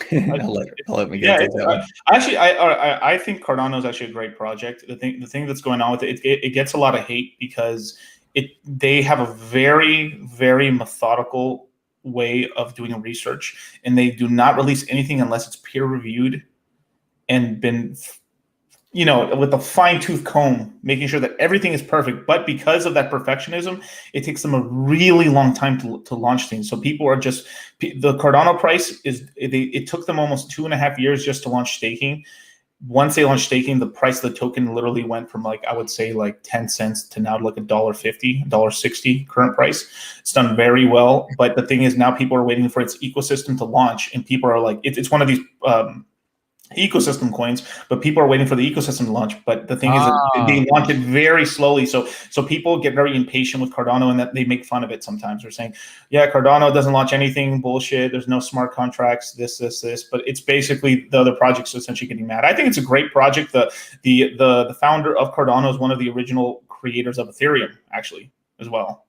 let me get into that. Actually, I think Cardano is actually a great project. The thing that's going on with it gets a lot of hate because they have a very, very methodical way of doing research, and they do not release anything unless it's peer reviewed and been, with a fine-tooth comb, making sure that everything is perfect. But because of that perfectionism, it takes them a really long time to launch things. So people are just, the Cardano price it took them almost 2.5 years just to launch staking. once they launched staking, the price of the token literally went from like, I would say like 10 cents to now like $1.50, $1.60 current price. It's done very well. But the thing is now people are waiting for its ecosystem to launch, and people are like, it's one of these ecosystem coins, but people are waiting for the ecosystem to launch. But the thing is that they launch it very slowly. So people get very impatient with Cardano, and that they make fun of it sometimes. They're saying, yeah, Cardano doesn't launch anything, bullshit. There's no smart contracts, this. But it's basically the other projects are essentially getting mad. I think it's a great project. The founder of Cardano is one of the original creators of Ethereum, actually, as well.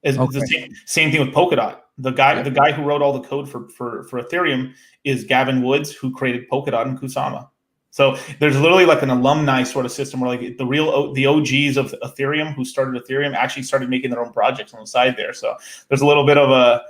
It's the same thing with Polkadot. The guy who wrote all the code for Ethereum is Gavin Woods, who created Polkadot and Kusama. So there's literally like an alumni sort of system where like the OGs of Ethereum who started Ethereum actually started making their own projects on the side there. So there's a little bit of a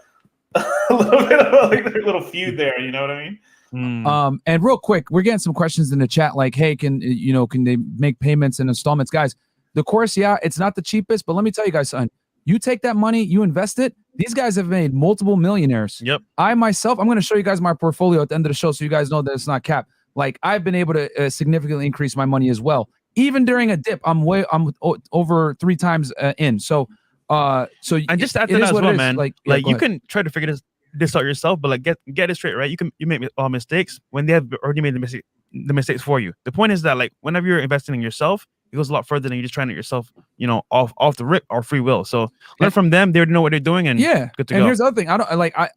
like little feud there. You know what I mean? And real quick, we're getting some questions in the chat like, hey, can they make payments in installments? Guys, the course, yeah, it's not the cheapest, but let me tell you guys something. You take that money, you invest it. These guys have made multiple millionaires. Yep. I myself, I'm going to show you guys my portfolio at the end of the show so you guys know that it's not capped. Like, I've been able to significantly increase my money as well. Even during a dip, I'm over 3 times in. So I just add to that as well, man. Like you can try to figure this out yourself, but like get it straight, right? You make all mistakes when they have already made the mistakes for you. The point is that like whenever you're investing in yourself, it goes a lot further than you just trying it yourself, off the rip or free will. So learn from them. They already know what they're doing, and good to go. And here's the other thing.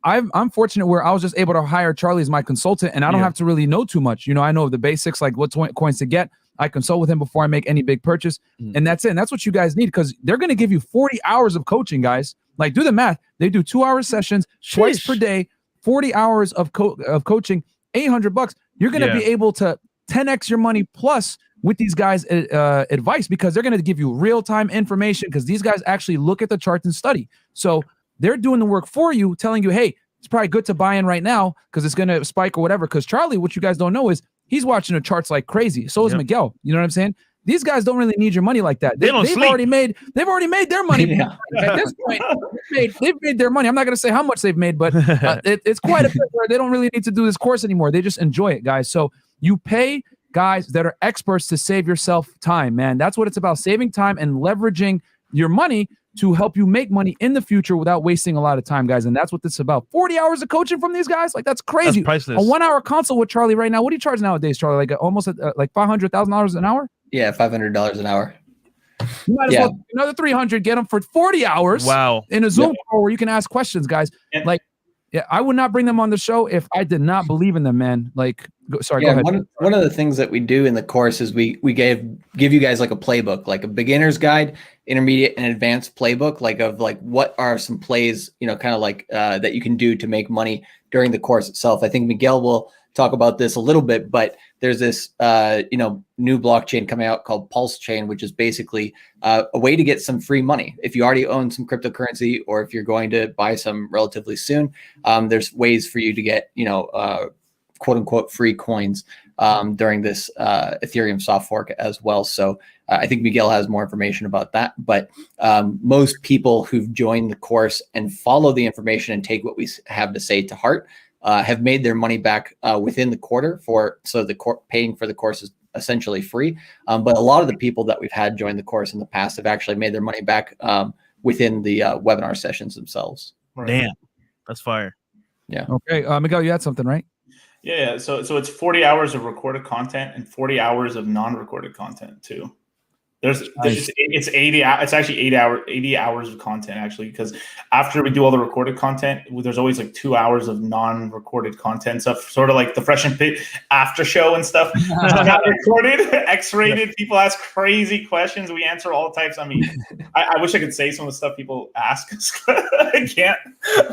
I'm fortunate where I was just able to hire Charlie as my consultant, and I don't have to really know too much. I know the basics, like what coins to get. I consult with him before I make any big purchase, and that's it. And that's what you guys need, because they're going to give you 40 hours of coaching, guys. Like, do the math. They do 2-hour sessions twice per day, 40 hours of coaching, $800. You're going to be able to 10x your money plus with these guys' advice, because they're going to give you real-time information, because these guys actually look at the charts and study. So they're doing the work for you, telling you, hey, it's probably good to buy in right now because it's going to spike or whatever. Because Charlie, what you guys don't know is he's watching the charts like crazy. So is Miguel. You know what I'm saying? These guys don't really need your money like that. They've already made their money. At this point, they've made their money. I'm not going to say how much they've made, but it's quite a bit where they don't really need to do this course anymore. They just enjoy it, guys. So you pay guys that are experts to save yourself time, man. That's what it's about, saving time and leveraging your money to help you make money in the future without wasting a lot of time, guys. And that's what this is about. 40 hours of coaching from these guys? Like, that's crazy. That's priceless. A 1-hour consult with Charlie right now. What do you charge nowadays, Charlie? Like almost like $500,000 an hour? Yeah, $500 an hour. You might as well another 300, get them for 40 hours. Wow. In a Zoom call where you can ask questions, guys. I would not bring them on the show if I did not believe in them, man. Like, go ahead. One of the things that we do in the course is we give you guys like a playbook, like a beginner's guide, intermediate and advanced playbook, like what are some plays, kind of like that you can do to make money during the course itself. I think Miguel will talk about this a little bit, but there's this new blockchain coming out called Pulse Chain, which is basically a way to get some free money. If you already own some cryptocurrency, or if you're going to buy some relatively soon, there's ways for you to get quote unquote free coins during this Ethereum soft fork as well. So I think Miguel has more information about that, but most people who've joined the course and follow the information and take what we have to say to heart have made their money back within the quarter. So paying for the course is essentially free. But a lot of the people that we've had join the course in the past have actually made their money back within the webinar sessions themselves. Damn, that's fire. Yeah. Okay, Miguel, you had something, right? Yeah. So it's 40 hours of recorded content and 40 hours of non-recorded content too. It's 80. It's actually 80 hours of content actually, because after we do all the recorded content, there's always like 2 hours of non-recorded content stuff, sort of like the Fresh and Fit after show and stuff. Not recorded, X-rated. People ask crazy questions. We answer all types. I mean, I wish I could say some of the stuff people ask. I can't.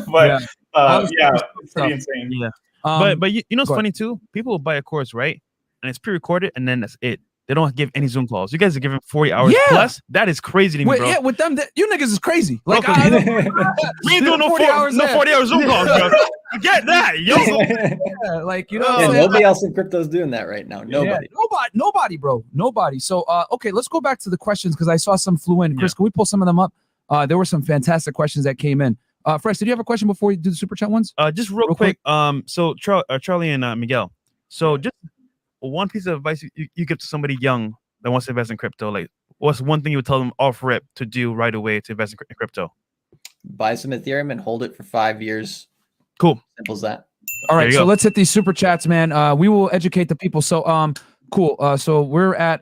But it's pretty insane. Yeah. But you know what's funny too? People will buy a course, right? And it's pre-recorded, and then that's it. They don't give any Zoom calls. You guys are giving 40 hours plus. That is crazy to me, bro. Yeah, with them, you niggas is crazy. Like, we ain't doing no 40 hours Zoom calls, bro. Forget that, yo. Nobody else in crypto is doing that right now. Nobody. Nobody, bro. Nobody. So, okay, let's go back to the questions, because I saw some flew in. Chris, can we pull some of them up? There were some fantastic questions that came in. Fresh, did you have a question before you do the super chat ones? Just real quick. So Charlie and Miguel. So just one piece of advice you give to somebody young that wants to invest in crypto? Like, what's one thing you would tell them off rip to do right away to invest in crypto? Buy some Ethereum and hold it for 5 years. Cool. Simple as that. All right, so go. let's hit these super chats, man. We will educate the people. So, cool. So we're at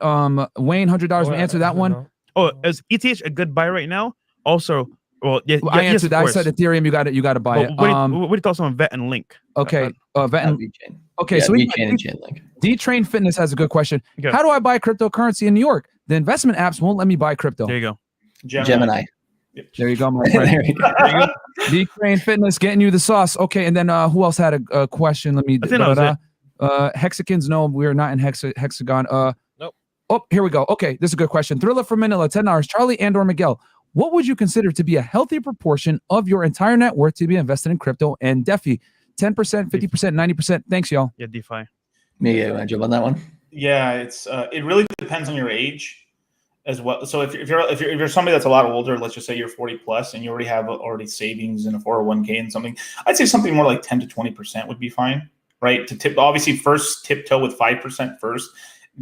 Wayne, $100. We answered that one. Oh, is ETH a good buy right now? Also, well, yeah, I answered that. I said Ethereum. You got to buy it. What do you thoughts on Vet and Link? Okay, Vet and VeChain. okay. Yeah, So VeChain and Chainlink. D-Train Fitness has a good question. Okay. How do I buy cryptocurrency in New York? The investment apps won't let me buy crypto. There you go. Gemini. There you go, my friend. There you go. D-Train Fitness getting you the sauce. Okay, and then who else had a question? Let me. I think that was it. Hexagons. No, we're not in hexagon. Nope. Oh, here we go. Okay, this is a good question. Thriller from Manila, $10. Charlie and/or Miguel. What would you consider to be a healthy proportion of your entire net worth to be invested in crypto and DeFi? 10%, 50%, 90%. Thanks, y'all. Yeah, DeFi. Me, want to jump on that one? Yeah, it's it really depends on your age as well. So if you're somebody that's a lot older, let's just say you're 40 plus and you already have savings in a 401k and something, I'd say something more like 10 to 20% would be fine, right? Obviously first tiptoe with 5% first,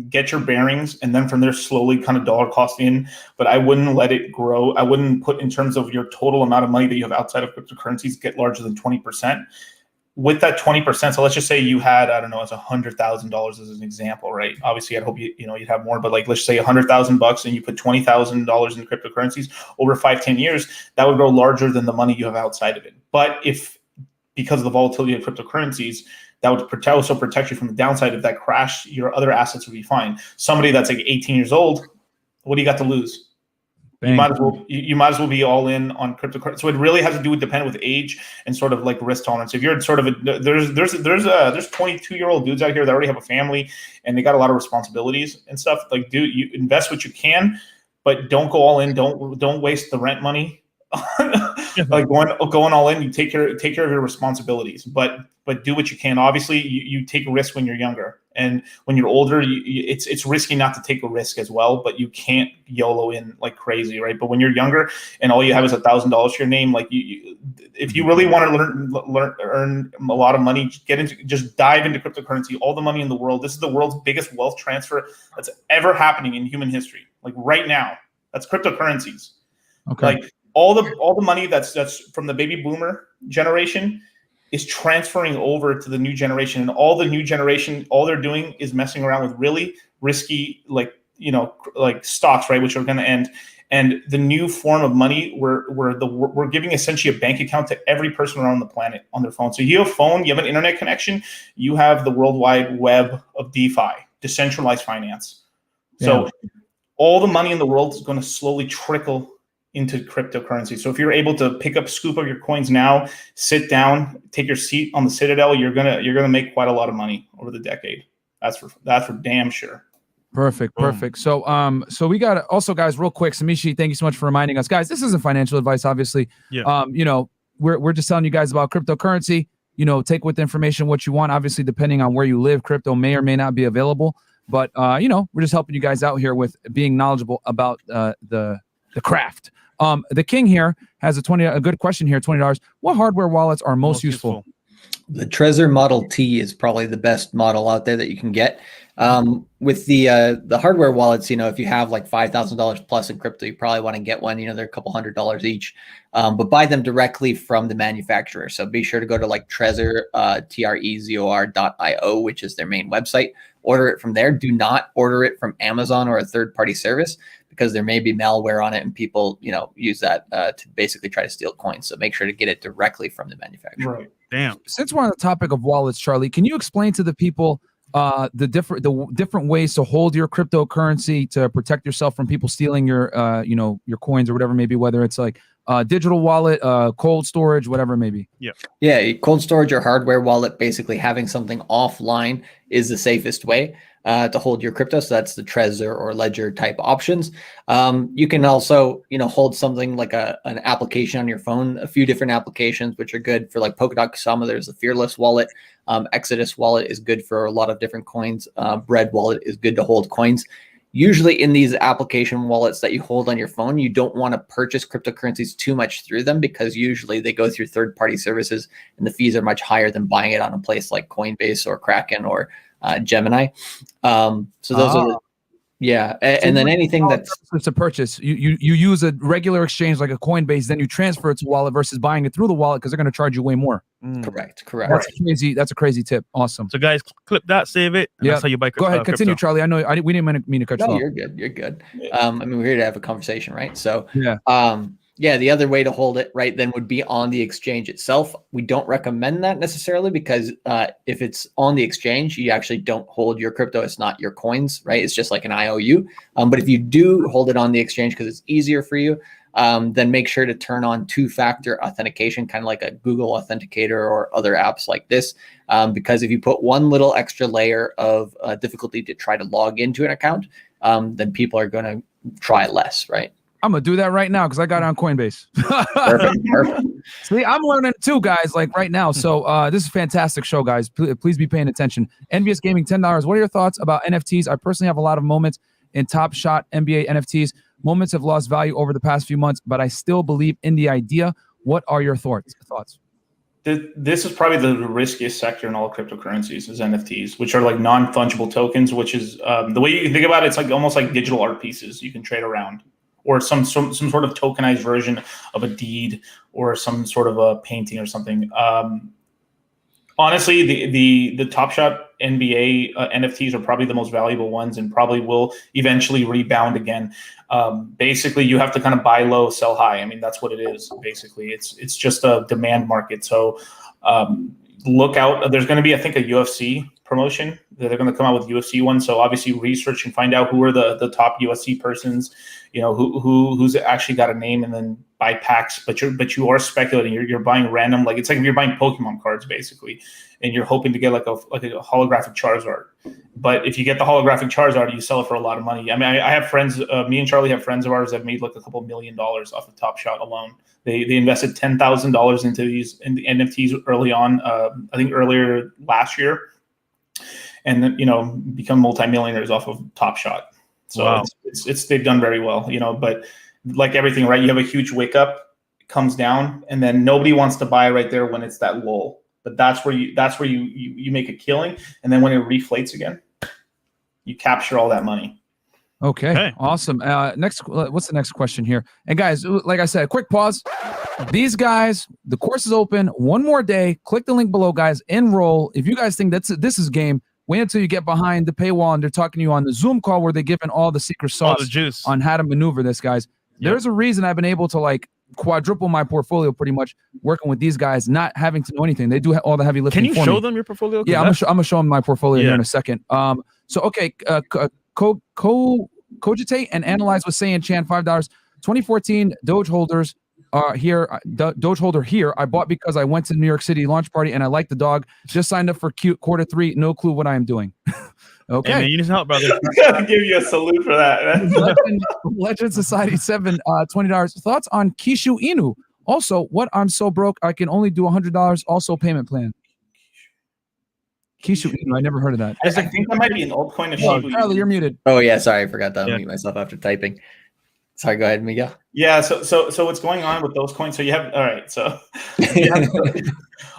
get your bearings, and then from there slowly kind of dollar cost in. But I wouldn't let it grow. I wouldn't put in terms of your total amount of money that you have outside of cryptocurrencies get larger than 20%. With that 20%, so let's just say you had, I don't know, it's $100,000 as an example, right? Obviously, I'd hope you'd have more, but like let's say $100,000 and you put $20,000 in cryptocurrencies over 5-10 years, that would grow larger than the money you have outside of it. But if because of the volatility of cryptocurrencies, that would also protect you from the downside. If that crash, your other assets would be fine. Somebody that's like 18 years old, what do you got to lose? You might as well be all in on cryptocurrency. So it really has to do with depending with age and sort of like risk tolerance. If you're sort of there's 22-year-old dudes out here that already have a family and they got a lot of responsibilities and stuff. Like, dude, you invest what you can, but don't go all in. Don't waste the rent money. Like going all in. You take care of your responsibilities, but do what you can. Obviously, you take a risk when you're younger, and when you're older, it's risky not to take a risk as well. But you can't YOLO in like crazy, right? But when you're younger and all you have is $1,000 to your name, like if you really want to earn a lot of money, just dive into cryptocurrency. All the money in the world. This is the world's biggest wealth transfer that's ever happening in human history. Like right now, that's cryptocurrencies. Okay. Like all the money that's from the baby boomer generation is transferring over to the new generation, and all the new generation, all they're doing is messing around with really risky, like stocks, right, which are going to end. And the new form of money, we're giving essentially a bank account to every person around the planet on their phone. So you have a phone, you have an internet connection, you have the world wide web of DeFi, decentralized finance. Yeah. So all the money in the world is going to slowly trickle into cryptocurrency. So if you're able to scoop up your coins now, sit down, take your seat on the Citadel, you're gonna make quite a lot of money over the decade. That's for damn sure. Perfect. So we got also, guys, real quick, Samishi, thank you so much for reminding us, guys. This isn't financial advice, obviously. Yeah. We're just telling you guys about cryptocurrency. Take with the information what you want. Obviously, depending on where you live, crypto may or may not be available. But we're just helping you guys out here with being knowledgeable about the craft. The King here has a good question here, $20. What hardware wallets are most useful? The Trezor Model T is probably the best model out there that you can get. With the hardware wallets, if you have like $5,000 plus in crypto, you probably want to get one. They're a couple $100 each, but buy them directly from the manufacturer. So be sure to go to like Trezor, trezor.io, which is their main website. Order it from there. Do not order it from Amazon or a third-party service, because there may be malware on it and people, use that to basically try to steal coins. So make sure to get it directly from the manufacturer. Right. Damn. Since we're on the topic of wallets, Charlie, can you explain to the people the different ways to hold your cryptocurrency to protect yourself from people stealing your your coins or whatever, maybe whether it's like digital wallet, cold storage, whatever it may be? Yeah, cold storage or hardware wallet, basically having something offline is the safest way to hold your crypto. So that's the Trezor or Ledger type options. You can also, hold something like an application on your phone, a few different applications, which are good for like Polkadot Kusama. There's the Fearless wallet. Exodus wallet is good for a lot of different coins. Bread wallet is good to hold coins. Usually in these application wallets that you hold on your phone, you don't want to purchase cryptocurrencies too much through them, because usually they go through third-party services and the fees are much higher than buying it on a place like Coinbase or Kraken or Gemini. So those are and then anything that's to purchase, you use a regular exchange like a Coinbase, then you transfer it to wallet versus buying it through the wallet because they're going to charge you way more. Correct. That's a crazy tip. Awesome. So guys, clip that, save it. And that's how you buy crypto. Go ahead, continue, Charlie. I know we didn't mean to cut you off. You're good. I mean, we're here to have a conversation, right? So yeah. The other way to hold it, right, then would be on the exchange itself. We don't recommend that necessarily because if it's on the exchange, you actually don't hold your crypto. It's not your coins, right? It's just like an IOU. But if you do hold it on the exchange because it's easier for you, then make sure to turn on two-factor authentication, kind of like a Google Authenticator or other apps like this. Because if you put one little extra layer of difficulty to try to log into an account, then people are going to try less, right? I'm gonna do that right now because I got on Coinbase. Perfect. See, I'm learning too, guys, like right now. So this is a fantastic show, guys. Please be paying attention. Envious Gaming, $10. What are your thoughts about NFTs? I personally have a lot of moments in Top Shot NBA NFTs. Moments have lost value over the past few months, but I still believe in the idea. What are your thoughts? This is probably the riskiest sector in all cryptocurrencies is NFTs, which are like non-fungible tokens, which is the way you think about it, it's like almost like digital art pieces you can trade around, or some sort of tokenized version of a deed or some sort of a painting or something. Honestly, the Top Shot NBA NFTs are probably the most valuable ones and probably will eventually rebound again. Basically, you have to kind of buy low, sell high. I mean, that's what it is. Basically, it's just a demand market. So look out. There's going to be, I think, a UFC promotion that they're going to come out with UFC one. So obviously, research and find out who are the top UFC persons. You know who's actually got a name, and then buy packs. But you are speculating. You're buying random, like it's like if you're buying Pokemon cards basically, and you're hoping to get like a holographic Charizard. But if you get the holographic Charizard, you sell it for a lot of money. I mean, I have friends. Me and Charlie have friends of ours that made like a couple $1 million off of Top Shot alone. They invested $10,000 into the NFTs early on. I think earlier last year, and then become multimillionaires off of Top Shot. So wow. it's they've done very well, but like everything, right? You have a huge wake up, it comes down, and then nobody wants to buy right there when it's that lull. But that's where you make a killing, and then when it reflates again, you capture all that money. Okay. Awesome. What's the next question here? And guys, like I said, quick pause. These guys, the course is open. One more day. Click the link below, guys. Enroll. If you guys think this is game, wait until you get behind the paywall and they're talking to you on the Zoom call where they're giving all the secret sauce the juice on how to maneuver this, guys. Yep. There's a reason I've been able to like quadruple my portfolio pretty much working with these guys, not having to know anything. They do all the heavy lifting. Can you show them your portfolio? Yeah, I'm gonna show them my portfolio here in a second. So okay, cogitate and analyze with Saiyan Chan, $5. 2014 Doge holders are here. Doge holder here. I bought because I went to the New York City launch party and I like the dog. Just signed up for Q3. No clue what I am doing. Okay. Hey man, you need some help, brother. I'll give you a salute for that. Legend Society 7, $20. Thoughts on Kishu Inu? Also, what? I'm so broke I can only do $100. Also, payment plan. Kishu Inu. I never heard of that. I think that might be an altcoin of Shibu. Charlie, you're muted. Oh yeah, sorry, I forgot to unmute myself after typing. Sorry, go ahead, Miguel. Yeah, so what's going on with those coins? So you have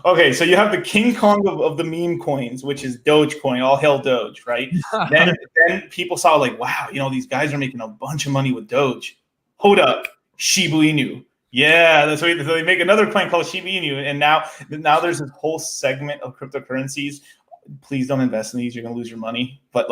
okay, so you have the King Kong of the meme coins, which is Dogecoin, all hail Doge, right? then people saw like, wow, these guys are making a bunch of money with Doge. Hold up, Shiba Inu. Yeah, so they make another coin called Shiba Inu, and now there's this whole segment of cryptocurrencies. Please don't invest in these; you're gonna lose your money. But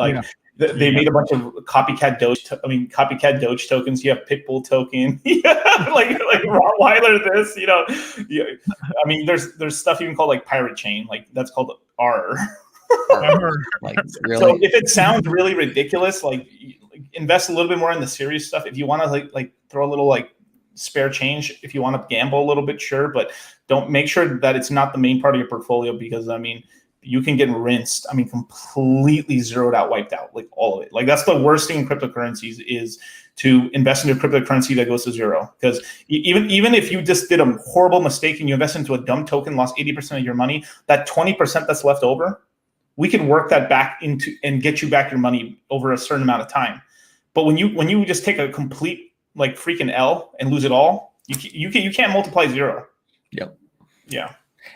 they made a bunch of copycat Doge tokens. You have Pitbull token, like Rottweiler. This, I mean, there's stuff even called like Pirate Chain, like that's called R. Like, really? So if it sounds really ridiculous, like invest a little bit more in the serious stuff. If you want to like throw a little like spare change, if you want to gamble a little bit, sure, but don't make sure that it's not the main part of your portfolio because I mean. You can get rinsed. I mean, completely zeroed out, wiped out, like all of it. Like that's the worst thing in cryptocurrencies is to invest into a cryptocurrency that goes to zero. Because even if you just did a horrible mistake and you invest into a dumb token, lost 80% of your money, that 20% that's left over, we can work that back into and get you back your money over a certain amount of time. But when you just take a complete like freaking L and lose it all, you can't multiply zero. Yep. Yeah.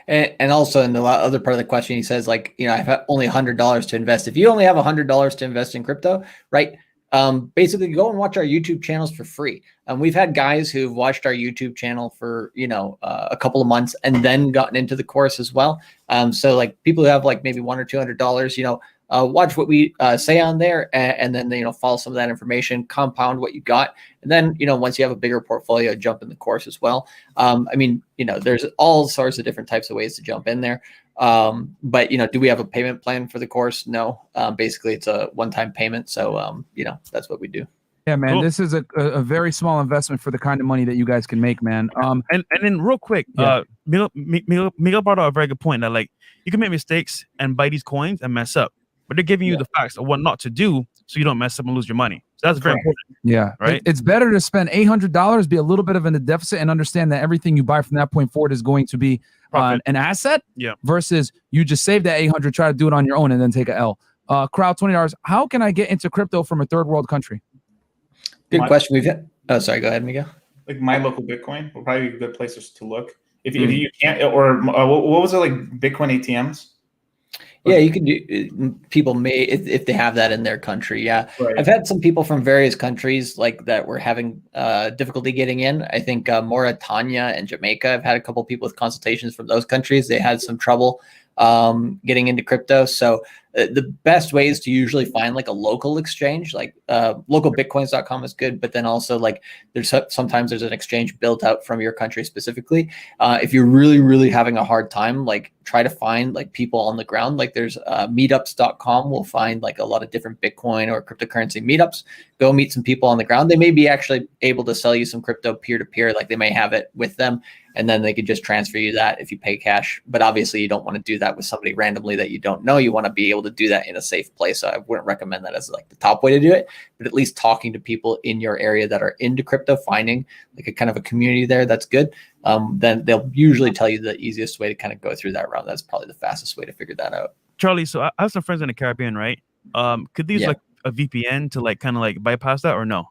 And also in the other part of the question, he says, like, you know, I have only $100 to invest. If you only have $100 to invest in crypto, right? Basically go and watch our YouTube channels for free. We've had guys who've watched our YouTube channel for, you know, a couple of months and then gotten into the course as well. So like people who have like maybe $100 or $200, you know, watch what we say on there and then, you know, follow some of that information, compound what you got. And then, you know, once you have a bigger portfolio, jump in the course as well. I mean, you know, there's all sorts of different types of ways to jump in there. But, you know, do we have a payment plan for the course? No. Basically, it's a one-time payment. So, you know, that's what we do. Yeah, man, Cool. this is a very small investment for the kind of money that you guys can make, man. And then real quick, Yeah. Miguel brought out a very good point that like you can make mistakes and buy these coins and mess up, but they're giving you the facts of what not to do so you don't mess up and lose your money. So that's very important. Yeah, Right. It's better to spend $800, be a little bit of in a deficit, and understand that everything you buy from that point forward is going to be Profit. an asset. Yeah. Versus you just save that 800, try to do it on your own, and then take a L. Crowd $20. How can I get into crypto from a third world country? Good question. We've had, oh, sorry, go ahead, Miguel. Like My Local Bitcoin will probably be a good place to look. If you can't, or what was it, like Bitcoin ATMs? Yeah, you can do. People may if they have that in their country. Yeah, Right. I've had some people from various countries like that were having difficulty getting in. I think Mauritania and Jamaica. I've had a couple of people with consultations from those countries. They had some trouble getting into crypto. So the best way is to usually find like a local exchange, like localbitcoins.com is good, but then also like sometimes there's an exchange built out from your country specifically. If you're really having a hard time, like try to find like people on the ground. Like there's meetups.com will find like a lot of different Bitcoin or cryptocurrency meetups. Go meet some people on the ground. They may be actually able to sell you some crypto peer-to-peer. Like they may have it with them and then they could just transfer you that if you pay cash. But obviously you don't want to do that with somebody randomly that you don't know. You want to be able to do that in a safe place. So I wouldn't recommend that as like the top way to do it, but at least talking to people in your area that are into crypto, finding like a kind of a community there, that's good. Then they'll usually tell you the easiest way to kind of go through that route. That's probably the fastest way to figure that out. Charlie, so I have some friends in the Caribbean, right? Could these like a VPN to like kind of like bypass that or no?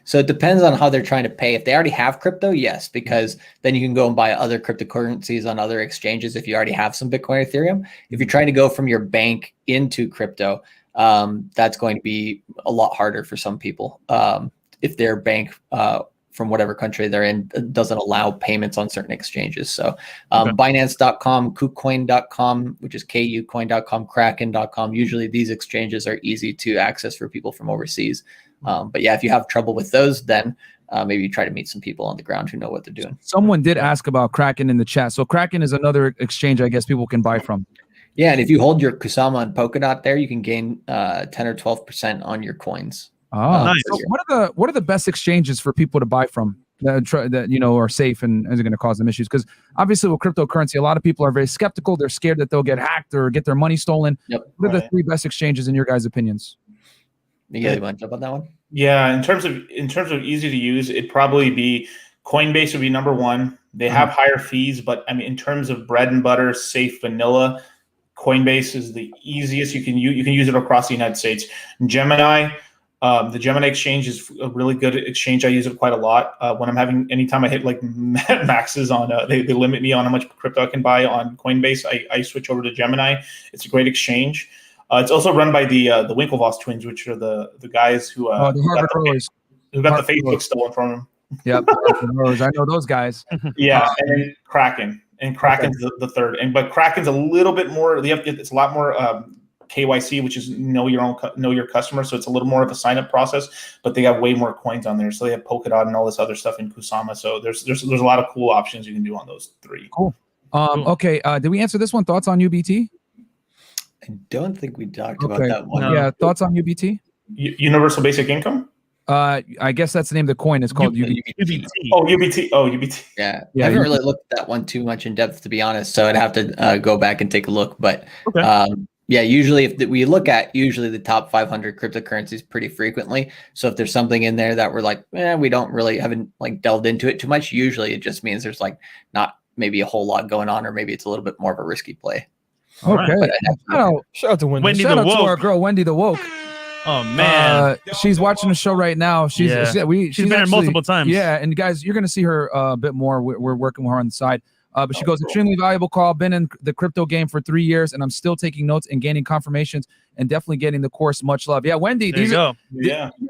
So it depends on how they're trying to pay. If they already have crypto, yes, because then you can go and buy other cryptocurrencies on other exchanges if you already have some Bitcoin or Ethereum. If you're trying to go from your bank into crypto, that's going to be a lot harder for some people. If their bank from whatever country they're in doesn't allow payments on certain exchanges. So Binance.com, KuCoin.com, which is KuCoin.com, Kraken.com. Usually these exchanges are easy to access for people from overseas. But yeah, if you have trouble with those, then maybe you try to meet some people on the ground who know what they're doing. Someone did ask about Kraken in the chat. So Kraken is another exchange I guess people can buy from. Yeah, and if you hold your Kusama and Polkadot there, you can gain 10 or 12% on your coins. Oh, Nice. so what are the best exchanges for people to buy from that you know are safe and isn't going to cause them issues? Because obviously with cryptocurrency, a lot of people are very skeptical. They're scared that they'll get hacked or get their money stolen. Yep. What are the three best exchanges in your guys' opinions? Miguel, you want to jump on that one? Yeah, in terms of easy to use, it'd probably be Coinbase would be number one. They have higher fees, but I mean, in terms of bread and butter, safe vanilla, Coinbase is the easiest. You can use it across the United States. Gemini, the Gemini exchange is a really good exchange. I use it quite a lot when I'm having. Anytime I hit like maxes on, they limit me on how much crypto I can buy on Coinbase. I switch over to Gemini. It's a great exchange. It's also run by the Winklevoss twins, which are the guys who the Harvard Rowers. Who got the Facebook stolen from them. Yep, I know those guys. Yeah, and then Kraken, and Kraken's the third, but Kraken's a little bit more. It's a lot more KYC, which is know your customer, so it's a little more of a sign up process. But they have way more coins on there, so they have Polkadot and all this other stuff in Kusama. So there's a lot of cool options you can do on those three. Cool. Okay, did we answer this one? Thoughts on UBT? I don't think we talked about that one. No. Yeah, thoughts on UBT? Universal Basic Income. I guess that's the name of the coin. It's called UBT. Oh, UBT. Oh, UBT. Yeah, I haven't really looked at that one too much in depth, to be honest. So I'd have to go back and take a look. But yeah, usually if we look at the top 500 cryptocurrencies pretty frequently. So if there's something in there that we're like, we haven't like delved into it too much. Usually it just means there's like not maybe a whole lot going on, or maybe it's a little bit more of a risky play. Okay. Shout out to Wendy. Wendy Shout the out to Woke. our girl Wendy the Woke. Oh man, she's watching the show right now. She's been here multiple times. Yeah, and guys, you're gonna see her a bit more. We're working with her on the side. But she goes, extremely valuable call. Been in the crypto game for 3 years, and I'm still taking notes and gaining confirmations and definitely getting the course. Much love. Yeah, Wendy, these are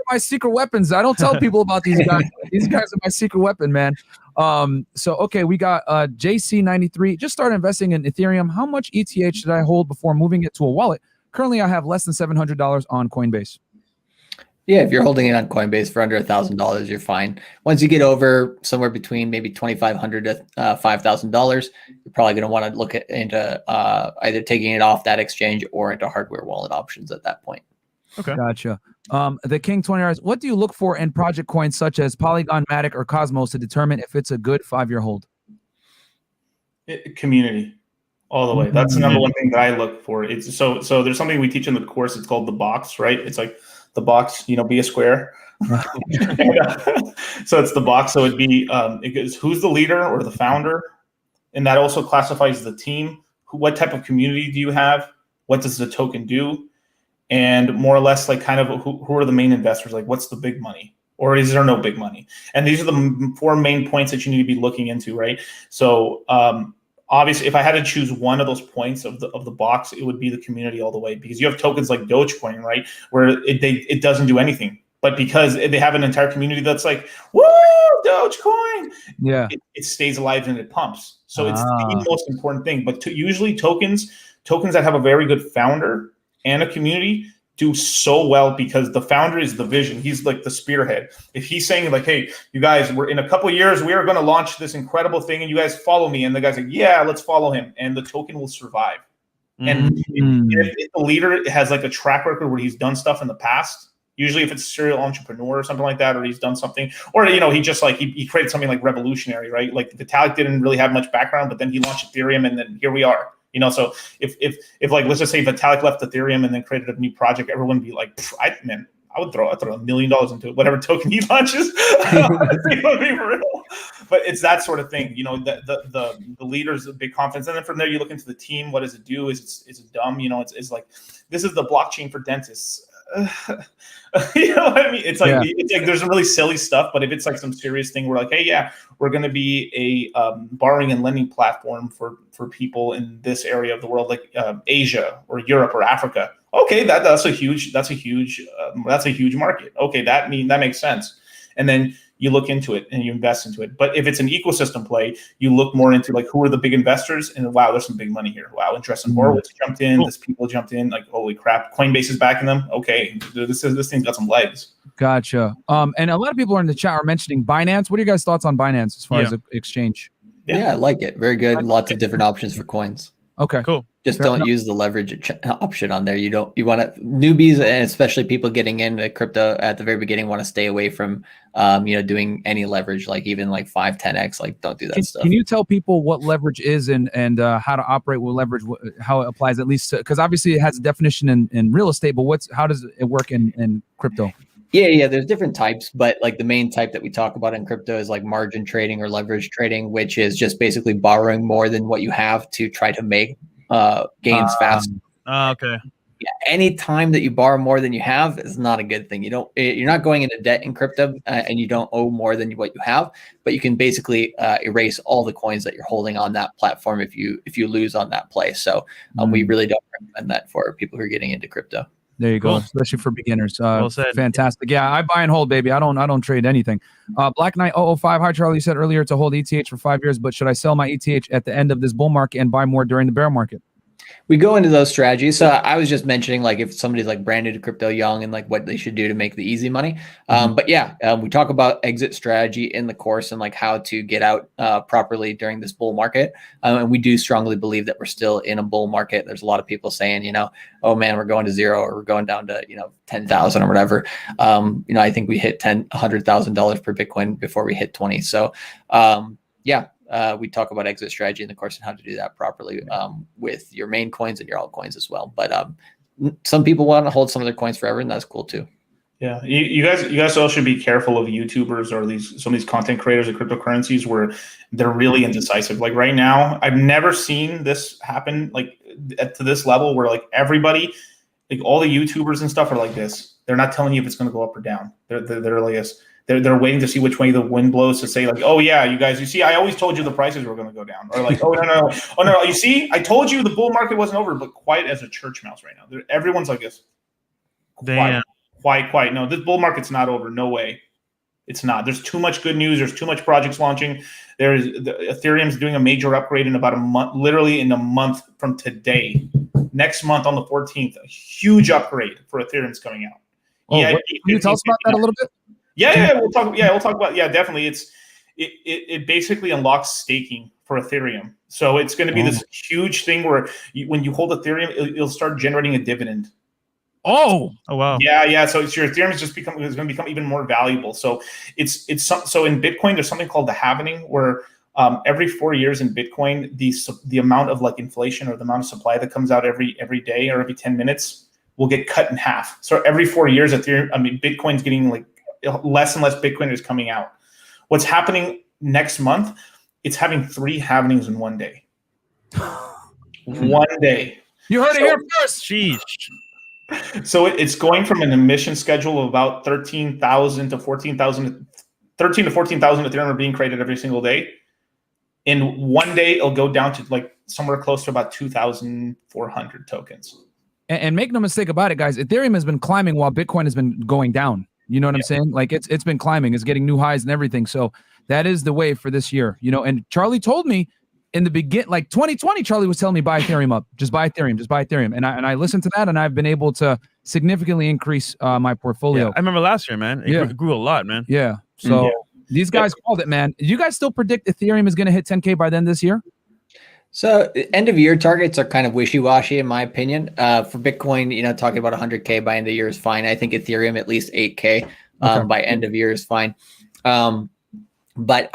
my secret weapons. I don't tell people about these guys. These guys are my secret weapon, man. So, okay, we got JC93. Just started investing in Ethereum. How much ETH should I hold before moving it to a wallet? Currently, I have less than $700 on Coinbase. Yeah, if you're holding it on Coinbase for under $1,000, you're fine. Once you get over somewhere between maybe $2,500 to $5,000, you're probably going to want to look into either taking it off that exchange or into hardware wallet options at that point. Okay, gotcha. The King 20 hours. What do you look for in project coins such as Polygon, Matic, or Cosmos to determine if it's a good 5-year hold? Community. All the way. That's the number one thing that I look for. It's so there's something we teach in the course. It's called the box, right? It's like the box, be a square. So it's the box. So it'd be it goes, who's the leader or the founder, and that also classifies the team. What type of community do you have? What does the token do? And more or less, like kind of who are the main investors? Like, what's the big money? Or is there no big money? And these are the 4 main points that you need to be looking into, right? So obviously, if I had to choose one of those points of the box, it would be the community all the way, because you have tokens like Dogecoin, right, where it doesn't do anything, but because they have an entire community that's like, woo, Dogecoin, it stays alive and it pumps. So it's the most important thing. But usually tokens that have a very good founder and a community do so well because the founder is the vision. He's like the spearhead. If he's saying like, hey, you guys, we're in a couple of years, we are going to launch this incredible thing and you guys follow me. And the guy's like, yeah, let's follow him. And the token will survive. And if the leader has like a track record where he's done stuff in the past, usually if it's a serial entrepreneur or something like that, or he's done something, or, he just like, he created something like revolutionary, right? Like Vitalik didn't really have much background, but then he launched Ethereum and then here we are. So if like, let's just say Vitalik left Ethereum and then created a new project, everyone would be like, I would throw $1 million into whatever token he launches. But it's that sort of thing, the leaders, a big confidence. And then from there, you look into the team. What does it do? Is it dumb? It's like, this is the blockchain for dentists. You know what I mean? It's like there's really silly stuff, but if it's like some serious thing, we're like, hey, yeah, we're going to be a borrowing and lending platform for people in this area of the world, like Asia or Europe or Africa. Okay, that's a huge market. Okay, that makes sense. And then you look into it and you invest into it. But if it's an ecosystem play, you look more into like, who are the big investors? And wow, there's some big money here. Wow, Andreessen Horowitz jumped in. This people jumped in. Like, holy crap, Coinbase is backing them. Okay, this thing's got some legs. Gotcha. And a lot of people in the chat are mentioning Binance. What are you guys' thoughts on Binance as far as an exchange? Yeah, I like it. Very good. Lots of different options for coins. Okay, cool. Just don't use the leverage option on there. You want to, newbies and especially people getting into crypto at the very beginning, want to stay away from, doing any leverage, like even like 5, 10x. Like, don't do that stuff. Can you tell people what leverage is and how to operate with leverage, how it applies, at least because obviously it has a definition in real estate, but how does it work in crypto? Yeah. There's different types, but like the main type that we talk about in crypto is like margin trading or leverage trading, which is just basically borrowing more than what you have to try to make gains fast. Okay. Yeah, any time that you borrow more than you have is not a good thing. You're not going into debt in crypto, and you don't owe more than what you have. But you can basically erase all the coins that you're holding on that platform if you lose on that play. So we really don't recommend that for people who are getting into crypto. There you go, especially for beginners. Well said. Fantastic. Yeah, I buy and hold, baby. I don't trade anything. Black Knight 005. Hi, Charlie. You said earlier to hold ETH for 5 years, but should I sell my ETH at the end of this bull market and buy more during the bear market? We go into those strategies. So I was just mentioning, like, if somebody's like brand new to crypto, young, and like what they should do to make the easy money. But yeah, we talk about exit strategy in the course and like how to get out properly during this bull market. And we do strongly believe that we're still in a bull market. There's a lot of people saying, oh man, we're going to zero, or we're going down to, 10,000 or whatever. I think we hit $100,000 per Bitcoin before we hit 20. So we talk about exit strategy in the course and how to do that properly with your main coins and your altcoins as well. But some people want to hold some of their coins forever, and that's cool too. Yeah, you guys all should be careful of YouTubers or some of these content creators of cryptocurrencies where they're really indecisive. Like right now, I've never seen this happen like to this level where like everybody, like all the YouTubers and stuff are like this. They're not telling you if it's going to go up or down. They're waiting to see which way the wind blows to say like, oh yeah, you guys, you see, I always told you the prices were going to go down, or like, oh no, you see, I told you the bull market wasn't over, but quiet as a church mouse right now. Everyone's like this. Quiet. No, this bull market's not over. No way. It's not. There's too much good news. There's too much projects launching. Ethereum's doing a major upgrade in about a month, literally in a month from today. Next month on the 14th, a huge upgrade for Ethereum's coming out. Can you tell us about that a little bit? Yeah, we'll talk about. Yeah, definitely. It basically unlocks staking for Ethereum. So it's going to be this huge thing where when you hold Ethereum, it'll start generating a dividend. Oh wow. Yeah. So your Ethereum is going to become even more valuable. So so in Bitcoin, there's something called the halving, where every 4 years in Bitcoin, the amount of like inflation or the amount of supply that comes out every day or every 10 minutes will get cut in half. So every 4 years, Bitcoin's getting like less and less Bitcoin is coming out. What's happening next month? It's having 3 halvings in one day. One day. You heard it here first. Sheesh. So it's going from an emission schedule of about 13,000 to 14,000 Ethereum are being created every single day. In one day, it'll go down to like somewhere close to about 2,400 tokens. And make no mistake about it, guys. Ethereum has been climbing while Bitcoin has been going down. You know what I'm saying? Like it's been climbing. It's getting new highs and everything. So that is the way for this year. And Charlie told me in the beginning, like 2020, Charlie was telling me buy Ethereum up, just buy Ethereum. And I listened to that, and I've been able to significantly increase my portfolio. Yeah, I remember last year, man. It grew a lot, man. Yeah. So these guys called it, man. Do you guys still predict Ethereum is going to hit 10K by then this year? So end of year targets are kind of wishy-washy in my opinion. For Bitcoin, talking about 100K by end of year is fine. I think Ethereum at least 8K by end of year is fine. But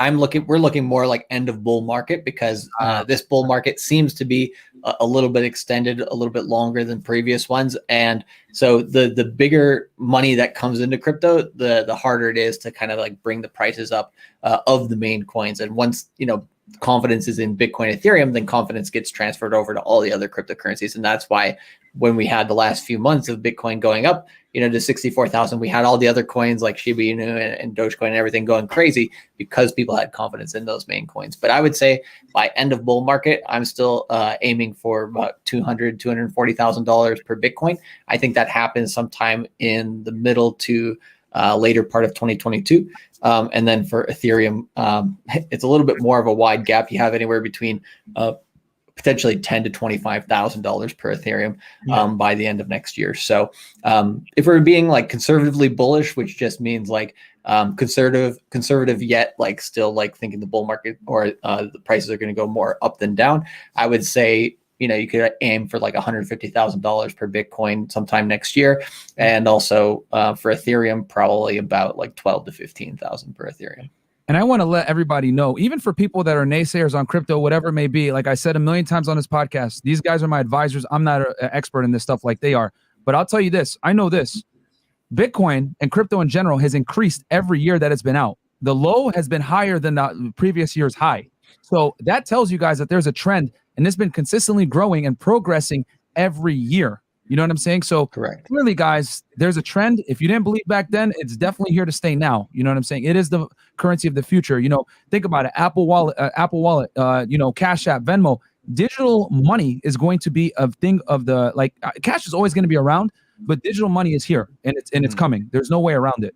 we're looking more like end of bull market, because this bull market seems to be a little bit extended, a little bit longer than previous ones. And so the bigger money that comes into crypto, the harder it is to kind of like bring the prices up of the main coins. And once, confidence is in Bitcoin, Ethereum, then confidence gets transferred over to all the other cryptocurrencies. And that's why when we had the last few months of Bitcoin going up, to 64,000, we had all the other coins like Shiba Inu and Dogecoin and everything going crazy because people had confidence in those main coins. But I would say by end of bull market, I'm still aiming for about $240,000 per Bitcoin. I think that happens sometime in the middle to later part of 2022. And then for Ethereum, it's a little bit more of a wide gap. You have anywhere between potentially $10,000 to $25,000 per Ethereum by the end of next year. So if we're being like conservatively bullish, which just means like conservative yet like still like thinking the bull market or the prices are going to go more up than down, I would say you could aim for like $150,000 per Bitcoin sometime next year, and also for Ethereum probably about like 12 to 15,000 per Ethereum. And I want to let everybody know, even for people that are naysayers on crypto, whatever it may be, like I said a million times on this podcast, these guys are my advisors. I'm not an expert in this stuff like they are. But I'll tell you this. I know this. Bitcoin and crypto in general has increased every year that it's been out. The low has been higher than the previous year's high. So that tells you guys that there's a trend, and it's been consistently growing and progressing every year. You know what I'm saying? So correct. Clearly, guys, there's a trend. If you didn't believe back then, it's definitely here to stay now. You know what I'm saying? It is the currency of the future. Think about it. Apple Wallet, Cash App, Venmo. Digital money is going to be a thing of the cash is always going to be around, but digital money is here and it's coming. There's no way around it.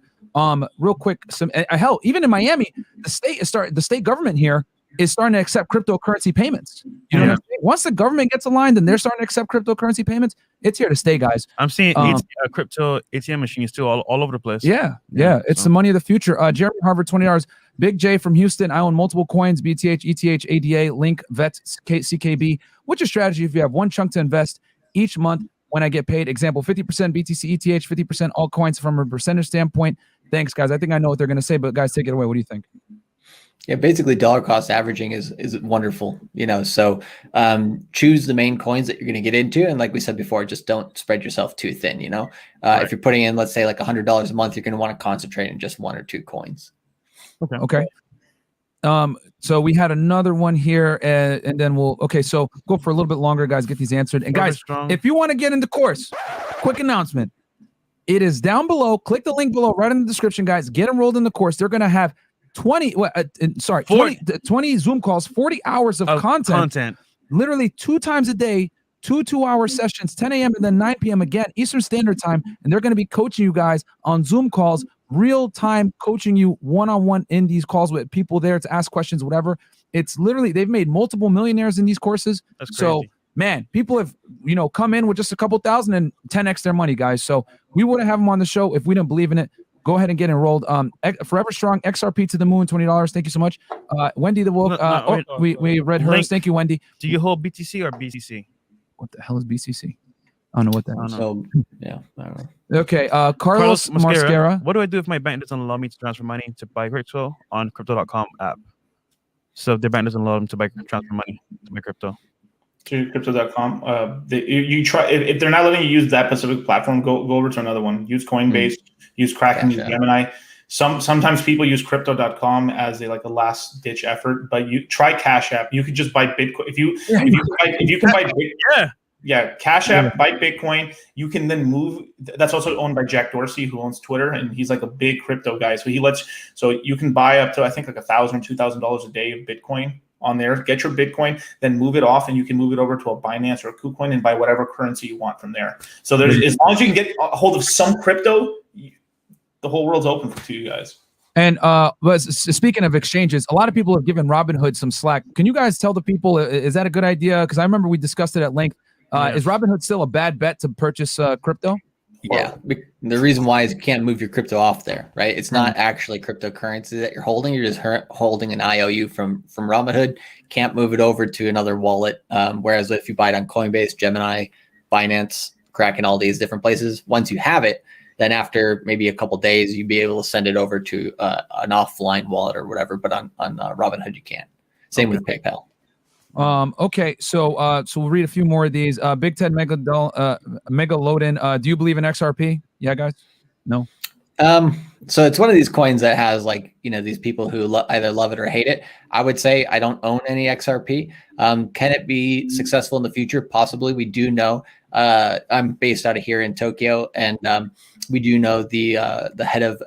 Real quick, hell, even in Miami, the state government here is starting to accept cryptocurrency payments. You know what I'm saying? Once the government gets aligned and they're starting to accept cryptocurrency payments, it's here to stay, guys. I'm seeing crypto ATM machines too all over the place. Yeah. It's the money of the future. Jeremy Harvard, $20. Big J from Houston. I own multiple coins: BTH, ETH, ADA, Link, VET, CKB. What's your strategy if you have one chunk to invest each month when I get paid? Example, 50% BTC, ETH, 50% altcoins from a percentage standpoint. Thanks, guys. I think I know what they're going to say, but guys, take it away. What do you think? Yeah, basically dollar cost averaging is wonderful, so choose the main coins that you're going to get into. And like we said before, just don't spread yourself too thin, Right. If you're putting in, let's say like $100 a month, you're going to want to concentrate in just one or two coins. Okay. So we had another one here and then so go for a little bit longer, guys, get these answered. And guys, if you want to get in the course, quick announcement. It is down below. Click the link below, right in the description, guys. Get enrolled in the course. They're going to have 20 Zoom calls, 40 hours of content, literally 2 times a day, 2 2-hour sessions, 10 a.m. and then 9 p.m. again, Eastern Standard Time. And they're going to be coaching you guys on Zoom calls, real time coaching you one-on-one in these calls with people there to ask questions, whatever. It's literally, they've made multiple millionaires in these courses. That's crazy. So, man, people have, come in with just a couple thousand and 10x their money, guys. So we wouldn't have them on the show if we didn't believe in it. Go ahead and get enrolled. Forever Strong, XRP to the moon, $20. Thank you so much. Wendy the Wolf. We read hers. Thank you, Wendy. Do you hold BTC or BCC? What the hell is BCC? I don't know what that is. So, yeah, I don't know. Okay, Carlos Mascara. What do I do if my bank doesn't allow me to transfer money to buy crypto on crypto.com app? So if their bank doesn't allow them to transfer money to my crypto. To crypto.com. You try if they're not letting you use that specific platform, go over to another one. Use Coinbase, use Kraken, use Gemini. Sometimes people use crypto.com as a last ditch effort, but you try Cash App. You could just buy Bitcoin. If you can buy Bitcoin, Cash App, buy Bitcoin. You can then move. That's also owned by Jack Dorsey, who owns Twitter, and he's like a big crypto guy. So you can buy up to, I think, like $1,000 or $2,000 a day of Bitcoin on there. Get your Bitcoin, then move it off, and you can move it over to a Binance or a KuCoin and buy whatever currency you want from there. So as long as you can get a hold of some crypto, the whole world's open to you guys. And speaking of exchanges, a lot of people have given Robinhood some slack. Can you guys tell the people, is that a good idea? Because I remember we discussed it at length. Is Robinhood still a bad bet to purchase crypto? Yeah, the reason why is you can't move your crypto off there, right? It's not actually cryptocurrency that you're holding. You're just holding an IOU from Robinhood. Can't move it over to another wallet. Whereas if you buy it on Coinbase, Gemini, Binance, Kraken, all these different places, once you have it, then after maybe a couple days, you'd be able to send it over to an offline wallet or whatever. But on Robinhood, you can't. Same with PayPal. Okay, so we'll read a few more of these. Big Ted Megalodin. Do you believe in XRP? Yeah, guys? No. So it's one of these coins that has these people who either love it or hate it. I would say I don't own any XRP. Can it be successful in the future? Possibly. We do know. I'm based out of here in Tokyo, and we do know the head of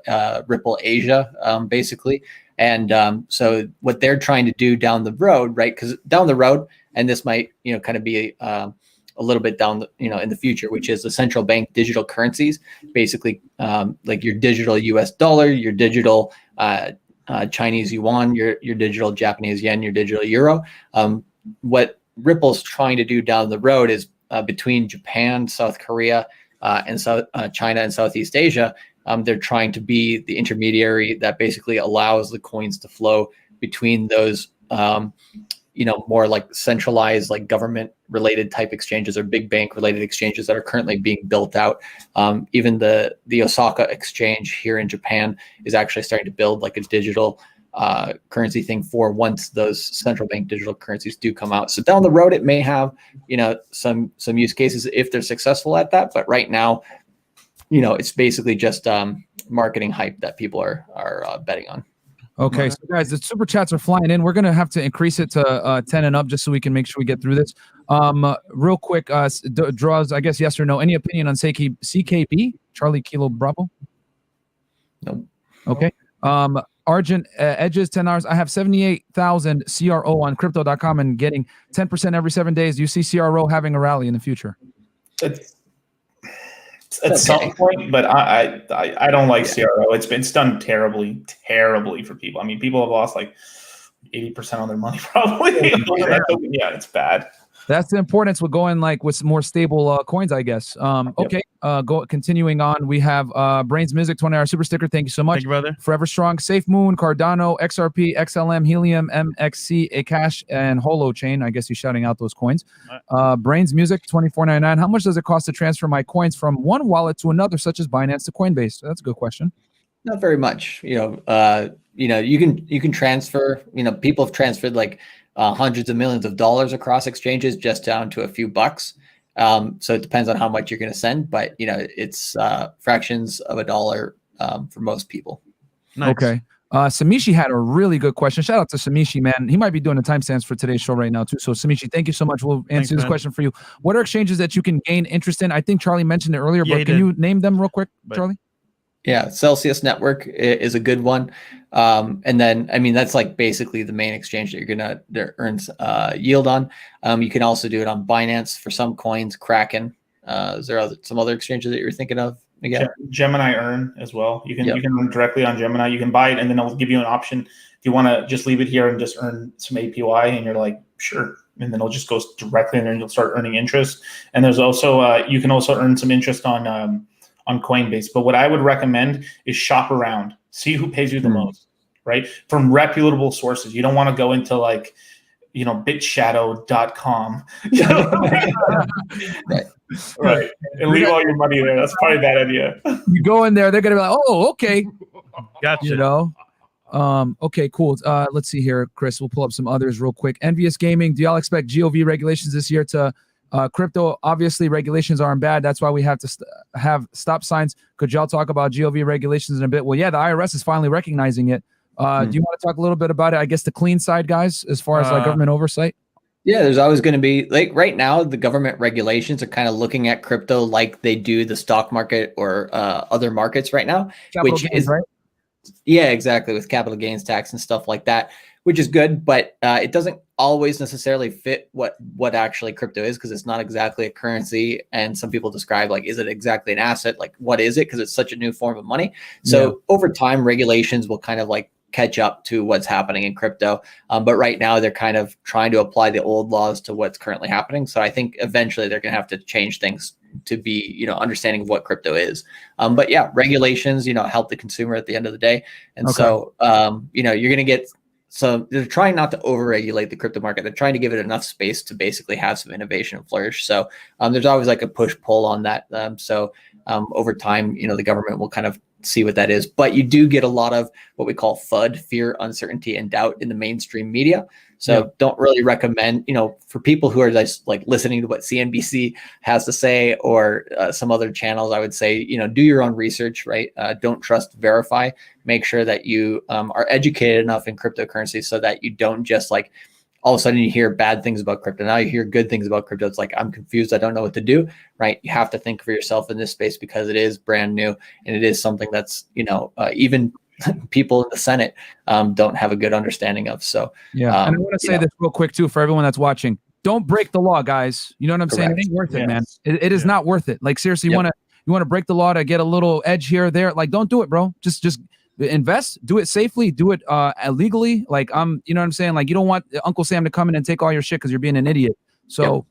Ripple Asia, basically. And so what they're trying to do down the road, right? Because down the road, and this might kind of be a little bit down in the future, which is the central bank digital currencies, basically like your digital US dollar, your digital Chinese yuan, your digital Japanese yen, your digital euro. What Ripple's trying to do down the road is between Japan, South Korea, and China and Southeast Asia. They're trying to be the intermediary that basically allows the coins to flow between those, more like centralized, like government related type exchanges or big bank related exchanges that are currently being built out. Even the Osaka exchange here in Japan is actually starting to build like a digital currency thing for once those central bank digital currencies do come out. So down the road, it may have, some use cases if they're successful at that. But right now, it's basically just marketing hype that people are betting on. Okay, so guys, the super chats are flying in. We're gonna have to increase it to 10 and up just so we can make sure we get through this. Real quick, draws. I guess yes or no. Any opinion on CKB? Charlie Kilo Bravo? Nope. Okay. Argent Edges, $10. I have 78,000 CRO on crypto.com and getting 10% every 7 days. Do you see CRO having a rally in the future? At some point, but I don't like CRO. It's done terribly for people. I mean, people have lost like 80% on their money probably. Yeah, it's bad. That's the importance with going with more stable coins, I guess. Okay, continuing on, we have Brains Music, 20-hour super sticker. Thank you so much. Thank you, brother. Forever Strong, Safe Moon, Cardano, XRP, XLM, Helium, MXC, Akash, and Holochain. I guess he's shouting out those coins. Brains Music, $24.99. How much does it cost to transfer my coins from one wallet to another, such as Binance to Coinbase? That's a good question. Not very much. You can transfer. People have transferred hundreds of millions of dollars across exchanges just down to a few bucks. So it depends on how much you're going to send, but it's fractions of a dollar for most people. Nice. Okay. Samishi had a really good question. Shout out to Samishi, man. He might be doing the timestamps for today's show right now too. So Samishi, thank you so much. We'll answer this question for you. What are exchanges that you can gain interest in? I think Charlie mentioned it earlier, but can you name them real quick, Charlie? Yeah, Celsius Network is a good one. And then, I mean, that's like basically the main exchange that you're going to earn yield on. You can also do it on Binance for some coins, Kraken. Is there some other exchanges that you're thinking of? Again? Gemini Earn as well. You can earn directly on Gemini. You can buy it, and then it'll give you an option. Do you want to just leave it here and just earn some APY? And you're like, sure. And then it'll just go directly, and then you'll start earning interest. And there's also you can also earn some interest on Coinbase. But what I would recommend is shop around, see who pays you the most, right? From reputable sources. You don't want to go into like, bitshadow.com. Right. And leave all your money there. That's probably a bad idea. You go in there, they're going to be like, oh, okay. Gotcha. Okay, cool. Let's see here, Chris. We'll pull up some others real quick. Envious Gaming, do y'all expect GOV regulations this year to crypto? Obviously, regulations aren't bad. That's why we have to have stop signs. Could y'all talk about GOV regulations in a bit? Well, yeah, the IRS is finally recognizing it. Do you want to talk a little bit about it? I guess the clean side, guys, as far as like government oversight? Yeah, there's always going to be, like right now, the government regulations are kind of looking at crypto like they do the stock market or other markets right now. Capital gains, right? Yeah, exactly, with capital gains tax and stuff like that, which is good, but it doesn't always necessarily fit what actually crypto is, because it's not exactly a currency. And some people describe like, is it exactly an asset? Like, what is it? Because it's such a new form of money. So over time, regulations will kind of like catch up to what's happening in crypto. But right now they're kind of trying to apply the old laws to what's currently happening. So I think eventually they're going to have to change things to be, understanding of what crypto is. But yeah, regulations, help the consumer at the end of the day. And so, you're going to get So they're trying not to overregulate the crypto market. They're trying to give it enough space to basically have some innovation and flourish. So there's always like a push pull on that. Over time, the government will kind of see what that is. But you do get a lot of what we call FUD, fear, uncertainty, and doubt in the mainstream media. So don't really recommend, for people who are just like listening to what CNBC has to say or some other channels, I would say, do your own research, right? Don't trust, verify, make sure that you are educated enough in cryptocurrency so that you don't just like, all of a sudden you hear bad things about crypto. Now you hear good things about crypto. It's like, I'm confused. I don't know what to do, right? You have to think for yourself in this space because it is brand new and it is something that's, even people in the Senate don't have a good understanding of. So, and I want to say this real quick too, for everyone that's watching, don't break the law, guys. You know what I'm saying? It ain't worth it, man. It is not worth it. Like seriously, you want to break the law to get a little edge here or there. Like, don't do it, bro. Just invest, do it safely, do it legally. Like you know what I'm saying? Like you don't want Uncle Sam to come in and take all your shit because you're being an idiot. So,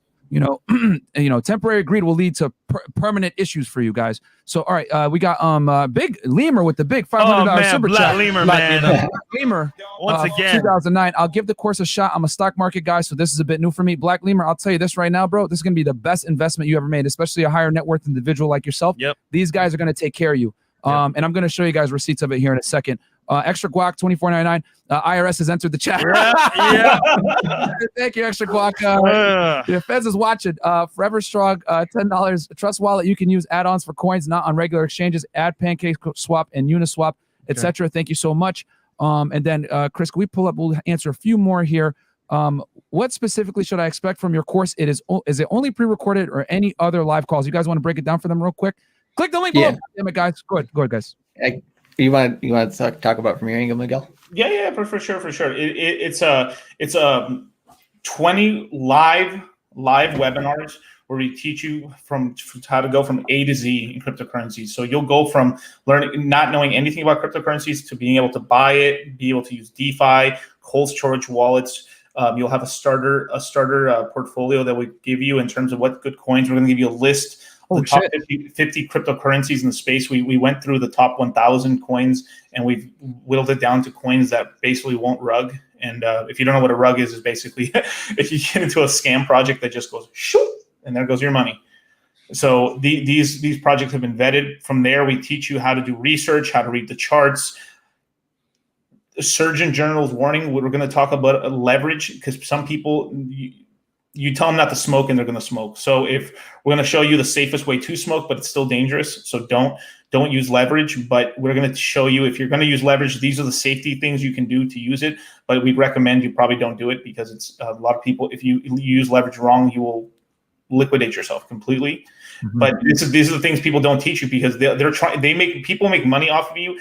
temporary greed will lead to permanent issues for you guys. So, all right, we got Big Lemur with the big $500 super chat. Lemur, man. Lemur, once again, 2009. I'll give the course a shot. I'm a stock market guy, so this is a bit new for me. Black Lemur, I'll tell you this right now, bro. This is gonna be the best investment you ever made, especially a higher net worth individual like yourself. Yep. These guys are gonna take care of you. And I'm gonna show you guys receipts of it here in a second. Extra guac, $24.99. IRS has entered the chat. Thank you, Extra guac. The Feds is watching. Forever Strong, $10. Trust Wallet. You can use add-ons for coins not on regular exchanges. Add Pancake Swap and Uniswap, etc. Thank you so much. And then Chris, can we pull up? We'll answer a few more here. What specifically should I expect from your course? Is it only pre-recorded or any other live calls? You guys want to break it down for them real quick? Click the link below. Damn it, guys. Go ahead, guys. You want to talk about from your angle, Miguel? Yeah, for sure. It's a 20 live webinars where we teach you from how to go from A to Z in cryptocurrencies. So you'll go from not knowing anything about cryptocurrencies to being able to buy it, be able to use DeFi, cold storage wallets. You'll have a starter portfolio that we give you in terms of what good coins. We're going to give you a list. The top 50 cryptocurrencies in the space. We went through the top 1,000 coins and we've whittled it down to coins that basically won't rug. And if you don't know what a rug is basically if you get into a scam project that just goes shoot and there goes your money. So these projects have been vetted. From there, we teach you how to do research, how to read the charts. The Surgeon General's warning. We're going to talk about leverage because some people. You tell them not to smoke and they're going to smoke. So if we're going to show you the safest way to smoke, but it's still dangerous. So don't don't use leverage, but we're going to show you if you're going to use leverage, these are the safety things you can do to use it. But we recommend you probably don't do it because it's a lot of people, if you use leverage wrong, you will liquidate yourself completely. Mm-hmm. But these are the things people don't teach you because people make money off of you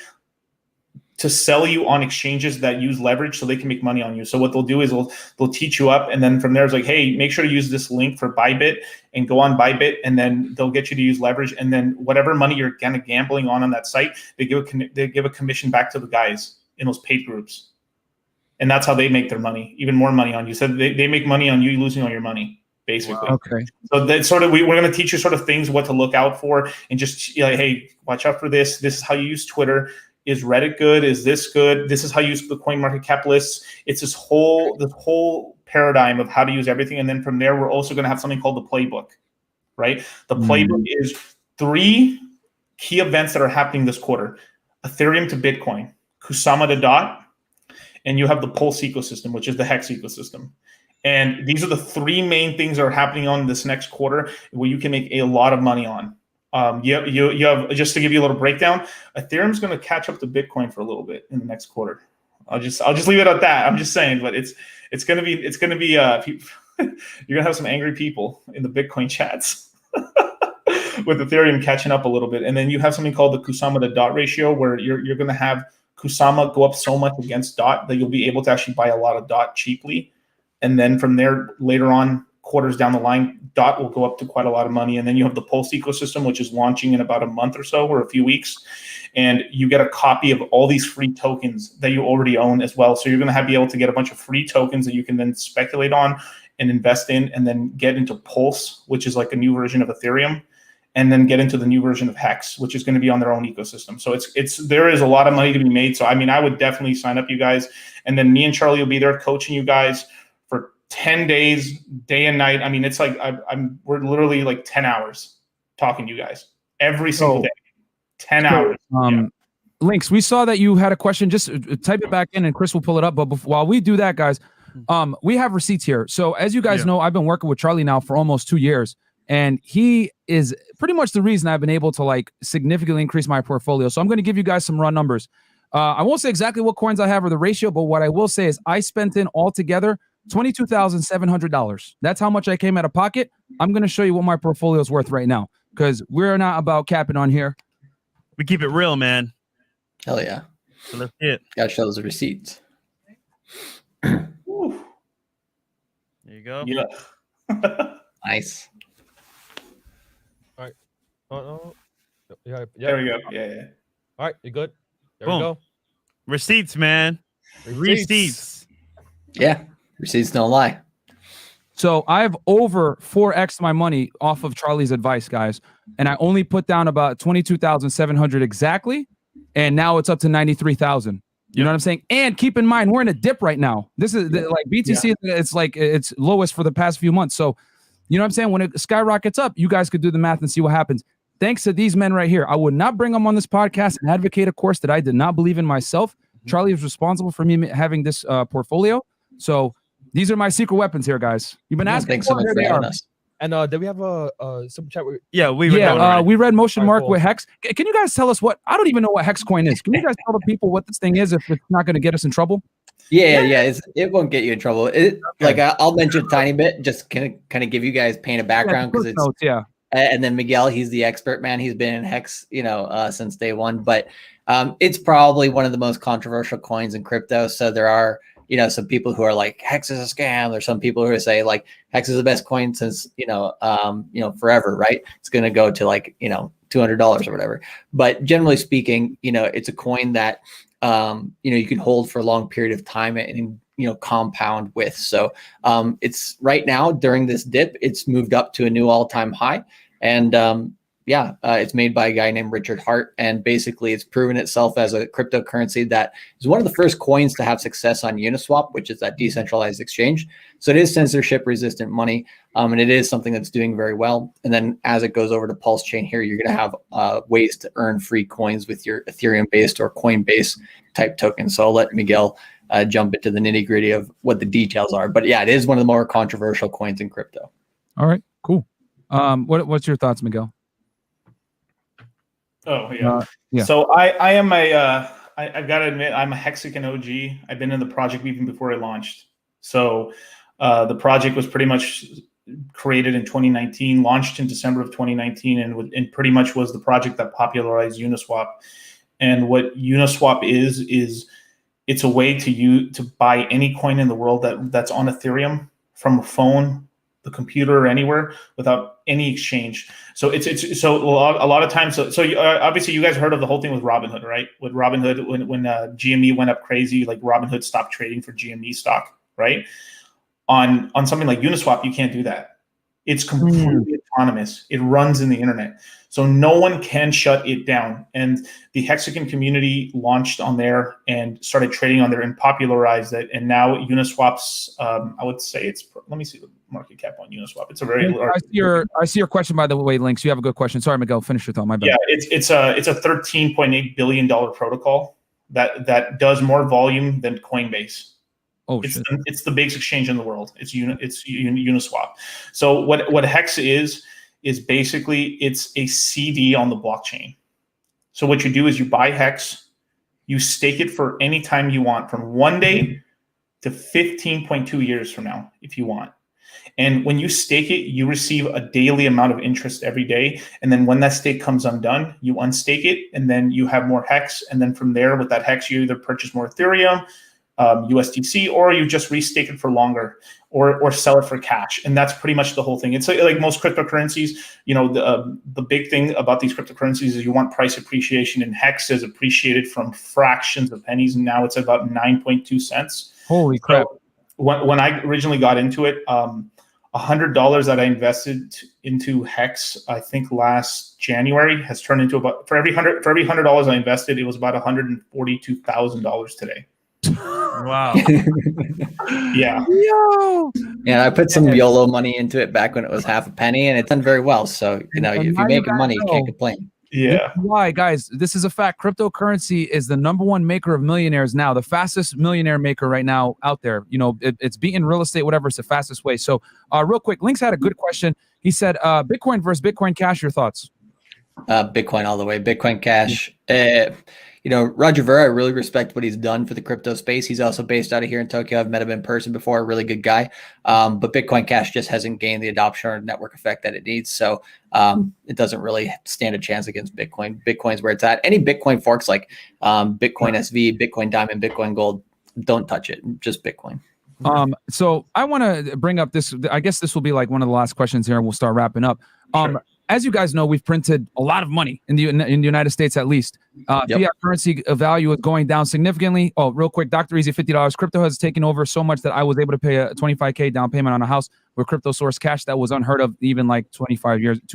to sell you on exchanges that use leverage so they can make money on you. So what they'll do is they'll teach you up, and then from there it's like, hey, make sure to use this link for Bybit and go on Bybit, and then they'll get you to use leverage, and then whatever money you're kind of gambling on that site, they give a commission back to the guys in those paid groups, and that's how they make their money, even more money on you. So they make money on you losing all your money, basically. Wow. Okay. So that's sort of we're going to teach you sort of things what to look out for, and just like, hey, watch out for this. This is how you use Twitter. Is Reddit good? Is this good? This is how you use the CoinMarketCap lists. It's this whole paradigm of how to use everything. And then from there, we're also going to have something called the playbook, right? The playbook is 3 key events that are happening this quarter. Ethereum to Bitcoin, Kusama to DOT, and you have the Pulse ecosystem, which is the Hex ecosystem. And these are the 3 main things that are happening on this next quarter where you can make a lot of money on. You have, just to give you a little breakdown, Ethereum's going to catch up to Bitcoin for a little bit in the next quarter. I'll just leave it at that. I'm just saying, but it's going to be you're going to have some angry people in the Bitcoin chats with Ethereum catching up a little bit. And then you have something called the Kusama to DOT ratio, where you're going to have Kusama go up so much against DOT that you'll be able to actually buy a lot of DOT cheaply. And then from there, later on, quarters down the line, DOT will go up to quite a lot of money. And then you have the Pulse ecosystem, which is launching in about a month or so, or a few weeks. And you get a copy of all these free tokens that you already own as well. So you're going to be able to get a bunch of free tokens that you can then speculate on and invest in, and then get into Pulse, which is like a new version of Ethereum, and then get into the new version of Hex, which is going to be on their own ecosystem. So there is a lot of money to be made. So, I mean, I would definitely sign up, you guys. And then me and Charlie will be there coaching you guys for 10 days, day and night. I mean, it's like we're literally like 10 hours talking to you guys every single day. 10 hours. Links, we saw that you had a question. Just type it back in and Chris will pull it up. But while we do that, guys, we have receipts here. So as you guys know, I've been working with Charlie now for almost 2 years. And he is pretty much the reason I've been able to like significantly increase my portfolio. So I'm going to give you guys some raw numbers. I won't say exactly what coins I have or the ratio, but what I will say is I spent in altogether $22,700. That's how much I came out of pocket. I'm going to show you what my portfolio is worth right now, because we're not about capping on here. We keep it real, man. Hell yeah. So let's get it. Gotta show those receipts. There you go. Yeah. Nice. All right. Oh. Yeah. There we go. Yeah. All right. You good? There Boom. we go. Receipts, man. Receipts. Yeah. Receipts don't lie. So I've over 4x my money off of Charlie's advice, guys. And I only put down about 22,700 exactly. And now it's up to 93,000. You know what I'm saying? And keep in mind, we're in a dip right now. This is like BTC. Yeah. It's like it's lowest for the past few months. So, you know what I'm saying? When it skyrockets up, you guys could do the math and see what happens. Thanks to these men right here. I would not bring them on this podcast and advocate a course that I did not believe in myself. Charlie is responsible for me having this portfolio. So these are my secret weapons here, guys. You've been asking. Thanks so much for having us. And did we have a super chat? We read Motion Mark with Hex. Can you guys tell us what? I don't even know what Hex coin is. Can you guys tell the people what this thing is if it's not going to get us in trouble? Yeah. It won't get you in trouble. Like I'll mention a tiny bit, just kind of give you guys paint a background because it's And then Miguel, he's the expert, man. He's been in Hex, since day one. But it's probably one of the most controversial coins in crypto. So there are, some people who are like, Hex is a scam. There's some people who say like Hex is the best coin since, forever, right? It's going to go to like, $200 or whatever. But generally speaking, it's a coin that, you can hold for a long period of time and, compound with. So it's right now during this dip, it's moved up to a new all-time high. And it's made by a guy named Richard Hart. And basically it's proven itself as a cryptocurrency that is one of the first coins to have success on Uniswap, which is that decentralized exchange. So it is censorship resistant money. And it is something that's doing very well. And then as it goes over to Pulse Chain here, you're going to have ways to earn free coins with your Ethereum based or Coinbase type tokens. So I'll let Miguel jump into the nitty gritty of what the details are. But yeah, it is one of the more controversial coins in crypto. All right, cool. What's your thoughts, Miguel? Oh yeah. Yeah. So I am I've got to admit I'm a Hexagon OG. I've been in the project even before it launched. So the project was pretty much created in 2019, launched in December of 2019, and pretty much was the project that popularized Uniswap. And what Uniswap is it's a way to buy any coin in the world that's on Ethereum from a phone, the computer, or anywhere without any exchange. So it's so a lot of times. So obviously you guys heard of the whole thing with Robinhood, right? With Robinhood, when GME went up crazy, like Robinhood stopped trading for GME stock, right? On something like Uniswap, you can't do that. It's completely autonomous. It runs in the internet. So no one can shut it down. And the Hexagon community launched on there and started trading on there and popularized it. And now Uniswap's, I would say it's, let me see the market cap on Uniswap. It's a very large. I see your question, by the way, Links. You have a good question. Sorry, Miguel, finish your thought. My bad. Yeah, it's a $13.8 billion protocol that does more volume than Coinbase. Oh, it's the biggest exchange in the world. It's Uniswap. So what Hex is basically it's a CD on the blockchain. So what you do is you buy Hex, you stake it for any time you want, from 1 day to 15.2 years from now, if you want. And when you stake it, you receive a daily amount of interest every day. And then when that stake comes undone, you unstake it, and then you have more Hex. And then from there, with that Hex, you either purchase more Ethereum, USDC, or you just restake it for longer, or sell it for cash. And that's pretty much the whole thing. It's like most cryptocurrencies, the big thing about these cryptocurrencies is you want price appreciation, and Hex has appreciated from fractions of pennies, and now it's about 9.2 cents. Holy crap. So when I originally got into it, $100 that I invested into Hex, I think last January, has turned into about, for every $100 I invested, it was about $142,000 today. Wow. Yeah. Yo. Yeah, I put some YOLO money into it back when it was half a penny, and it's done very well. So, if you're making money, you can't complain. Yeah. Why, guys? This is a fact. Cryptocurrency is the #1 maker of millionaires now, the fastest millionaire maker right now out there. It's beating real estate, whatever. It's the fastest way. So, real quick, Links had a good question. He said, Bitcoin versus Bitcoin Cash, your thoughts? Bitcoin all the way. Bitcoin Cash. Roger Ver, I really respect what he's done for the crypto space. He's also based out of here in Tokyo. I've met him in person before. A really good guy. But Bitcoin Cash just hasn't gained the adoption or network effect that it needs. So it doesn't really stand a chance against Bitcoin. Bitcoin's where it's at. Any Bitcoin forks like Bitcoin SV, Bitcoin Diamond, Bitcoin Gold, don't touch it. Just Bitcoin. So I want to bring up this. I guess this will be like one of the last questions here, and we'll start wrapping up. Sure. As you guys know, we've printed a lot of money in the United States, at least. Fiat currency value is going down significantly. Oh, real quick, Dr. Easy, $50. Crypto has taken over so much that I was able to pay a $25K down payment on a house with crypto source cash. That was unheard of even like 2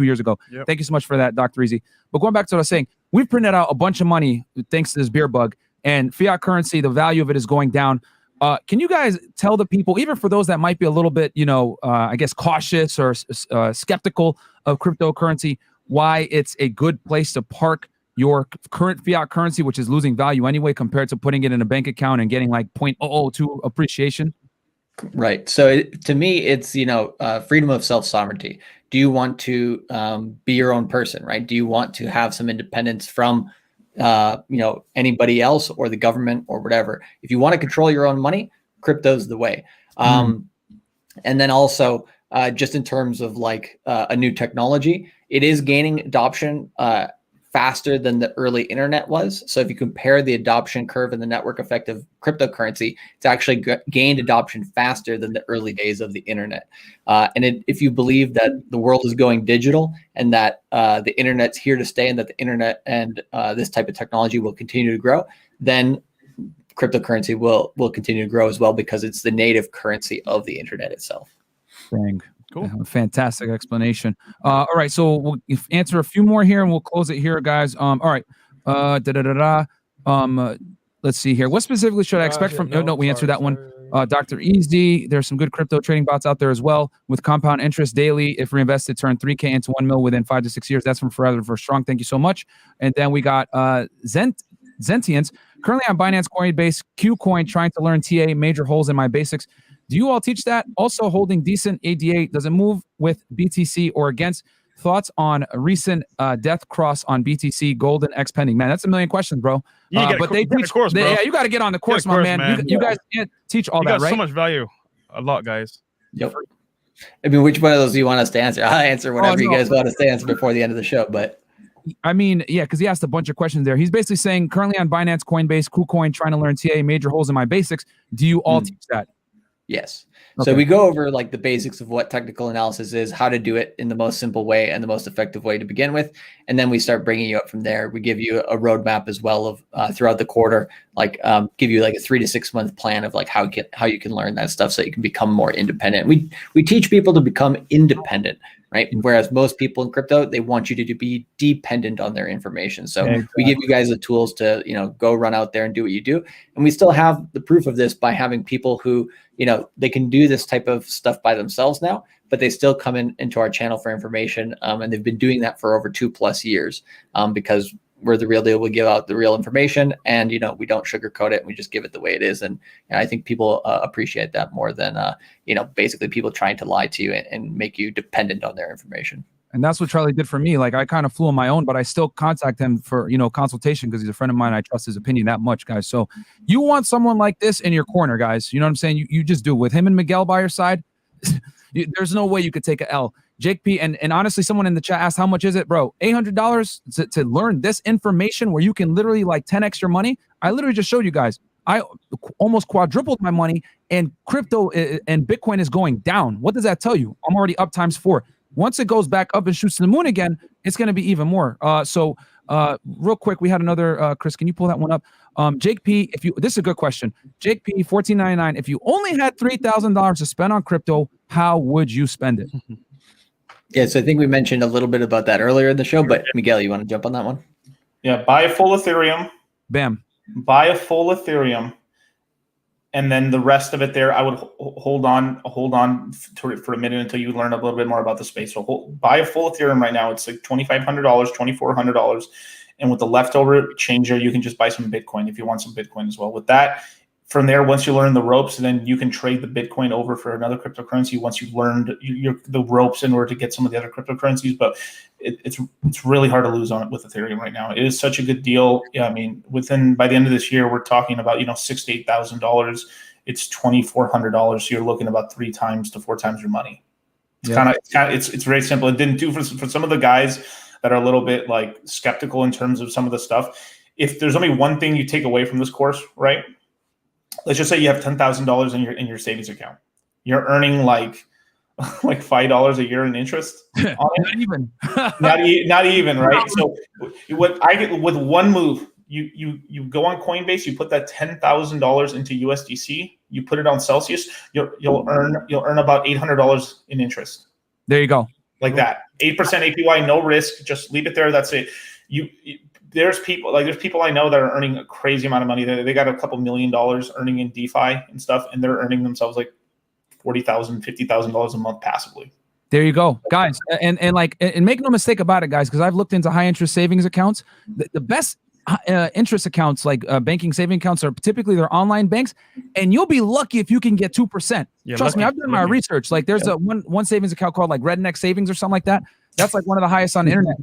years ago. Yep. Thank you so much for that, Dr. Easy. But going back to what I was saying, we've printed out a bunch of money thanks to this beer bug, and fiat currency, the value of it is going down. Can you guys tell the people, even for those that might be a little bit, I guess cautious or skeptical of cryptocurrency, why it's a good place to park your current fiat currency, which is losing value anyway, compared to putting it in a bank account and getting like 0.002 appreciation? Right. So to me, it's, freedom of self-sovereignty. Do you want to be your own person, right? Do you want to have some independence from anybody else or the government or whatever? If you want to control your own money, crypto's the way. And then also just in terms of like a new technology, it is gaining adoption faster than the early internet was. So if you compare the adoption curve and the network effect of cryptocurrency, it's actually gained adoption faster than the early days of the internet. If you believe that the world is going digital and that the internet's here to stay, and that the internet and this type of technology will continue to grow, then cryptocurrency will continue to grow as well, because it's the native currency of the internet itself. Dang. Cool. Fantastic explanation. All right. So we'll answer a few more here and we'll close it here, guys. All right. Let's see here. What specifically should I expect from? No, we answered that one. Dr. Easy. There's some good crypto trading bots out there as well with compound interest daily. If reinvested, turn 3K into 1 mil within 5 to 6 years. That's from Forever for Strong. Thank you so much. And then we got Zentians. Currently on Binance Coinbase, Qcoin, trying to learn TA, major holes in my basics. Do you all teach that? Also holding decent ADA, does it move with BTC or against? thoughts on a recent death cross on BTC Golden X pending? Man, that's a million questions, bro. But they teach. Course, bro. Yeah, you got to get on the course, my man. You guys can't teach all you that, got right? so much value. A lot, guys. Yep. I mean, which one of those do you want us to answer? I'll answer whatever you guys want us to answer before the end of the show. But I mean, yeah, because he asked a bunch of questions there. He's basically saying currently on Binance, Coinbase, KuCoin, trying to learn TA, major holes in my basics. Do you all teach that? yes. Okay. So we go over like the basics of what technical analysis is, how to do it in the most simple way and the most effective way to begin with. And then we start bringing you up from there. We give you a roadmap as well of throughout the quarter, like give you like a 3 to 6 month plan of like how you can learn that stuff so you can become more independent. We teach people to become independent, right? Whereas most people in crypto, they want you to be dependent on their information. So we give you guys the tools to, go run out there and do what you do. And we still have the proof of this by having people who, they can do this type of stuff by themselves now, but they still come into our channel for information. And they've been doing that for over 2+ years because we're the real deal. We give out the real information and, we don't sugarcoat it. We just give it the way it is. And I think people appreciate that more than, basically people trying to lie to you and make you dependent on their information. And that's what Charlie did for me. Like I kind of flew on my own, but I still contact him for, consultation because he's a friend of mine. I trust his opinion that much, guys. So you want someone like this in your corner, guys. You know what I'm saying? You just do. With him and Miguel by your side, there's no way you could take a L. Jake P. And honestly, someone in the chat asked, how much is it, bro? $800 to learn this information where you can literally like 10x your money. I literally just showed you guys. I almost quadrupled my money and crypto and Bitcoin is going down. What does that tell you? I'm already up ×4. Once it goes back up and shoots to the moon again, it's going to be even more. So real quick, we had another, Chris, can you pull that one up? Jake P, this is a good question. Jake P, $14.99. If you only had $3,000 to spend on crypto, how would you spend it? Yeah, so I think we mentioned a little bit about that earlier in the show, but Miguel, you want to jump on that one? Yeah, buy a full Ethereum. Bam. Buy a full Ethereum. And then the rest of it there, I would hold on to it for a minute until you learn a little bit more about the space. So buy a full Ethereum right now. It's like $2,500, $2,400. And with the leftover change there, you can just buy some Bitcoin if you want some Bitcoin as well. With that, from there, once you learn the ropes, then you can trade the Bitcoin over for another cryptocurrency once you've learned the ropes in order to get some of the other cryptocurrencies. But it's really hard to lose on it with Ethereum right now. It is such a good deal. Yeah, I mean, by the end of this year, we're talking about $6,000 to $8,000. It's $2,400. So you're looking about 3 times to 4 times your money. It's very simple. It didn't do for some of the guys that are a little bit like skeptical in terms of some of the stuff. If there's only one thing you take away from this course, right? Let's just say you have $10,000 in your savings account. You're earning like $5 a year in interest. Not even. not even, right? So what I get with one move, you go on Coinbase, you put that $10,000 into USDC, you put it on Celsius, you'll earn about $800 in interest. There you go. Like that. 8% APY, no risk, just leave it there. That's it. There's people I know that are earning a crazy amount of money. They got a couple $1 million earning in DeFi and stuff, and they're earning themselves like $40,000, $50,000 a month passively. There you go, guys. And make no mistake about it, guys, because I've looked into high interest savings accounts. The best interest accounts, like banking saving accounts, are typically they're online banks, and you'll be lucky if you can get 2%. Trust me, I've done my research. Like there's a one savings account called like Redneck Savings or something like that. That's like one of the highest on the internet.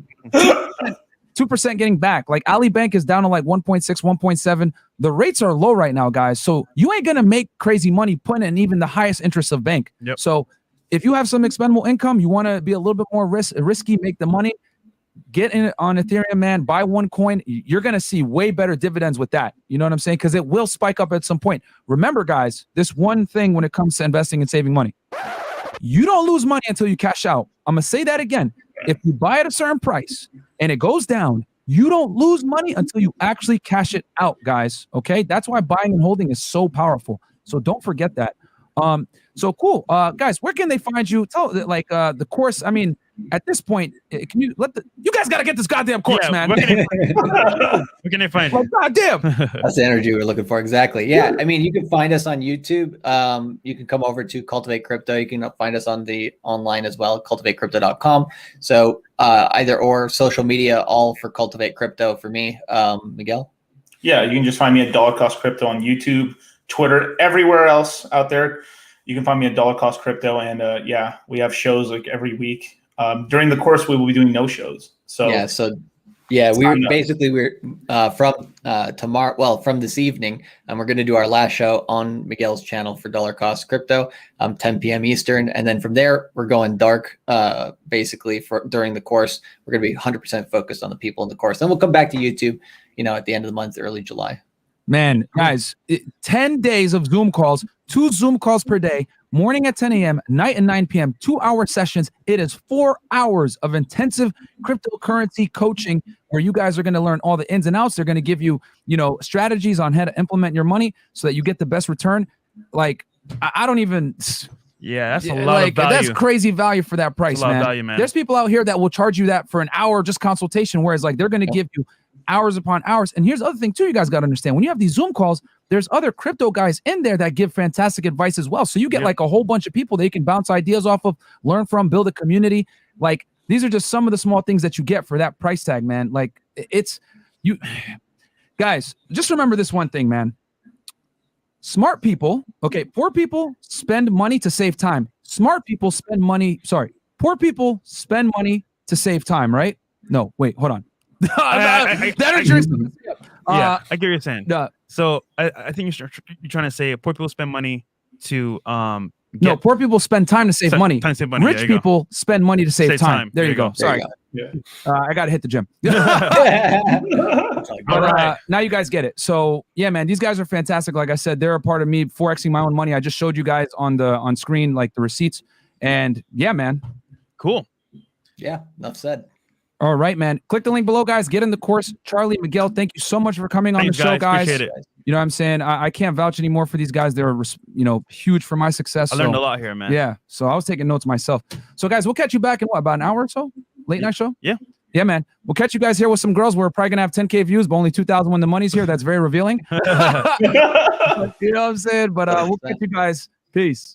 2% getting back. Like Ali Bank is down to like 1.6, 1.7. The rates are low right now, guys. So you ain't gonna make crazy money putting in even the highest interest of bank. Yep. So if you have some expendable income, you want to be a little bit more risky, make the money, get in on Ethereum, man. Buy one coin. You're gonna see way better dividends with that. You know what I'm saying? Because it will spike up at some point. Remember, guys, this one thing when it comes to investing and saving money, you don't lose money until you cash out. I'm gonna say that again. If you buy at a certain price and it goes down, you don't lose money until you actually cash it out, guys. Okay, that's why buying and holding is so powerful. So don't forget that. So cool, guys. Where can they find you? Tell the course. I mean, at this point, can you you guys got to get this goddamn course, man. Where can they find you? Goddamn. That's the energy we're looking for. Exactly. Yeah. I mean, you can find us on YouTube. You can come over to Cultivate Crypto. You can find us on the online as well, cultivatecrypto.com. So either or social media, all for Cultivate Crypto for me. Miguel? Yeah, you can just find me at Dollar Cost Crypto on YouTube, Twitter, everywhere else out there. You can find me at Dollar Cost Crypto. And we have shows like every week. During the course, we will be doing no shows. So we're from tomorrow. Well, from this evening, and we're going to do our last show on Miguel's channel for Dollar Cost Crypto, 10 p.m. Eastern, and then from there we're going dark. Basically, for during the course, we're going to be 100% focused on the people in the course. Then we'll come back to YouTube, at the end of the month, early July. Man, guys, 10 days of Zoom calls, 2 Zoom calls per day, morning at 10 a.m., night at 9 p.m., 2-hour sessions. It is 4 hours of intensive cryptocurrency coaching where you guys are going to learn all the ins and outs. They're going to give you, strategies on how to implement your money so that you get the best return. Like, I don't even... Yeah, that's a lot of value. That's crazy value for that price, man. Value, man. There's people out here that will charge you that for an hour just consultation, whereas like they're going to give you hours upon hours. And here's the other thing too, you guys got to understand. When you have these Zoom calls, there's other crypto guys in there that give fantastic advice as well. So you get like a whole bunch of people that you can bounce ideas off of, learn from, build a community. Like these are just some of the small things that you get for that price tag, man. Like it's you guys, just remember this one thing, man. Smart people, poor people spend money to save time. Smart people spend money. Poor people spend money to save time, right? No, wait, hold on. I get what you're saying. So I think you're trying to say poor people spend money to no, poor people spend time to save money. Time to save money. Rich people spend money to save time. There you go. Sorry. I got to hit the gym. But now you guys get it. So yeah, man, these guys are fantastic. Like I said, they're a part of me 4xing my own money. I just showed you guys on screen like the receipts. And yeah, man. Cool. Yeah, enough said. All right, man. Click the link below, guys. Get in the course. Charlie, Miguel, thank you so much for coming on the show, guys. Appreciate it. You know what I'm saying? I can't vouch anymore for these guys. They're, huge for my success. I learned a lot here, man. Yeah. So I was taking notes myself. So, guys, we'll catch you back in about an hour or so? Late night show? Yeah. Yeah, man. We'll catch you guys here with some girls. We're probably going to have 10K views, but only 2,000 when the money's here. That's very revealing. You know what I'm saying? But we'll catch you guys. Peace.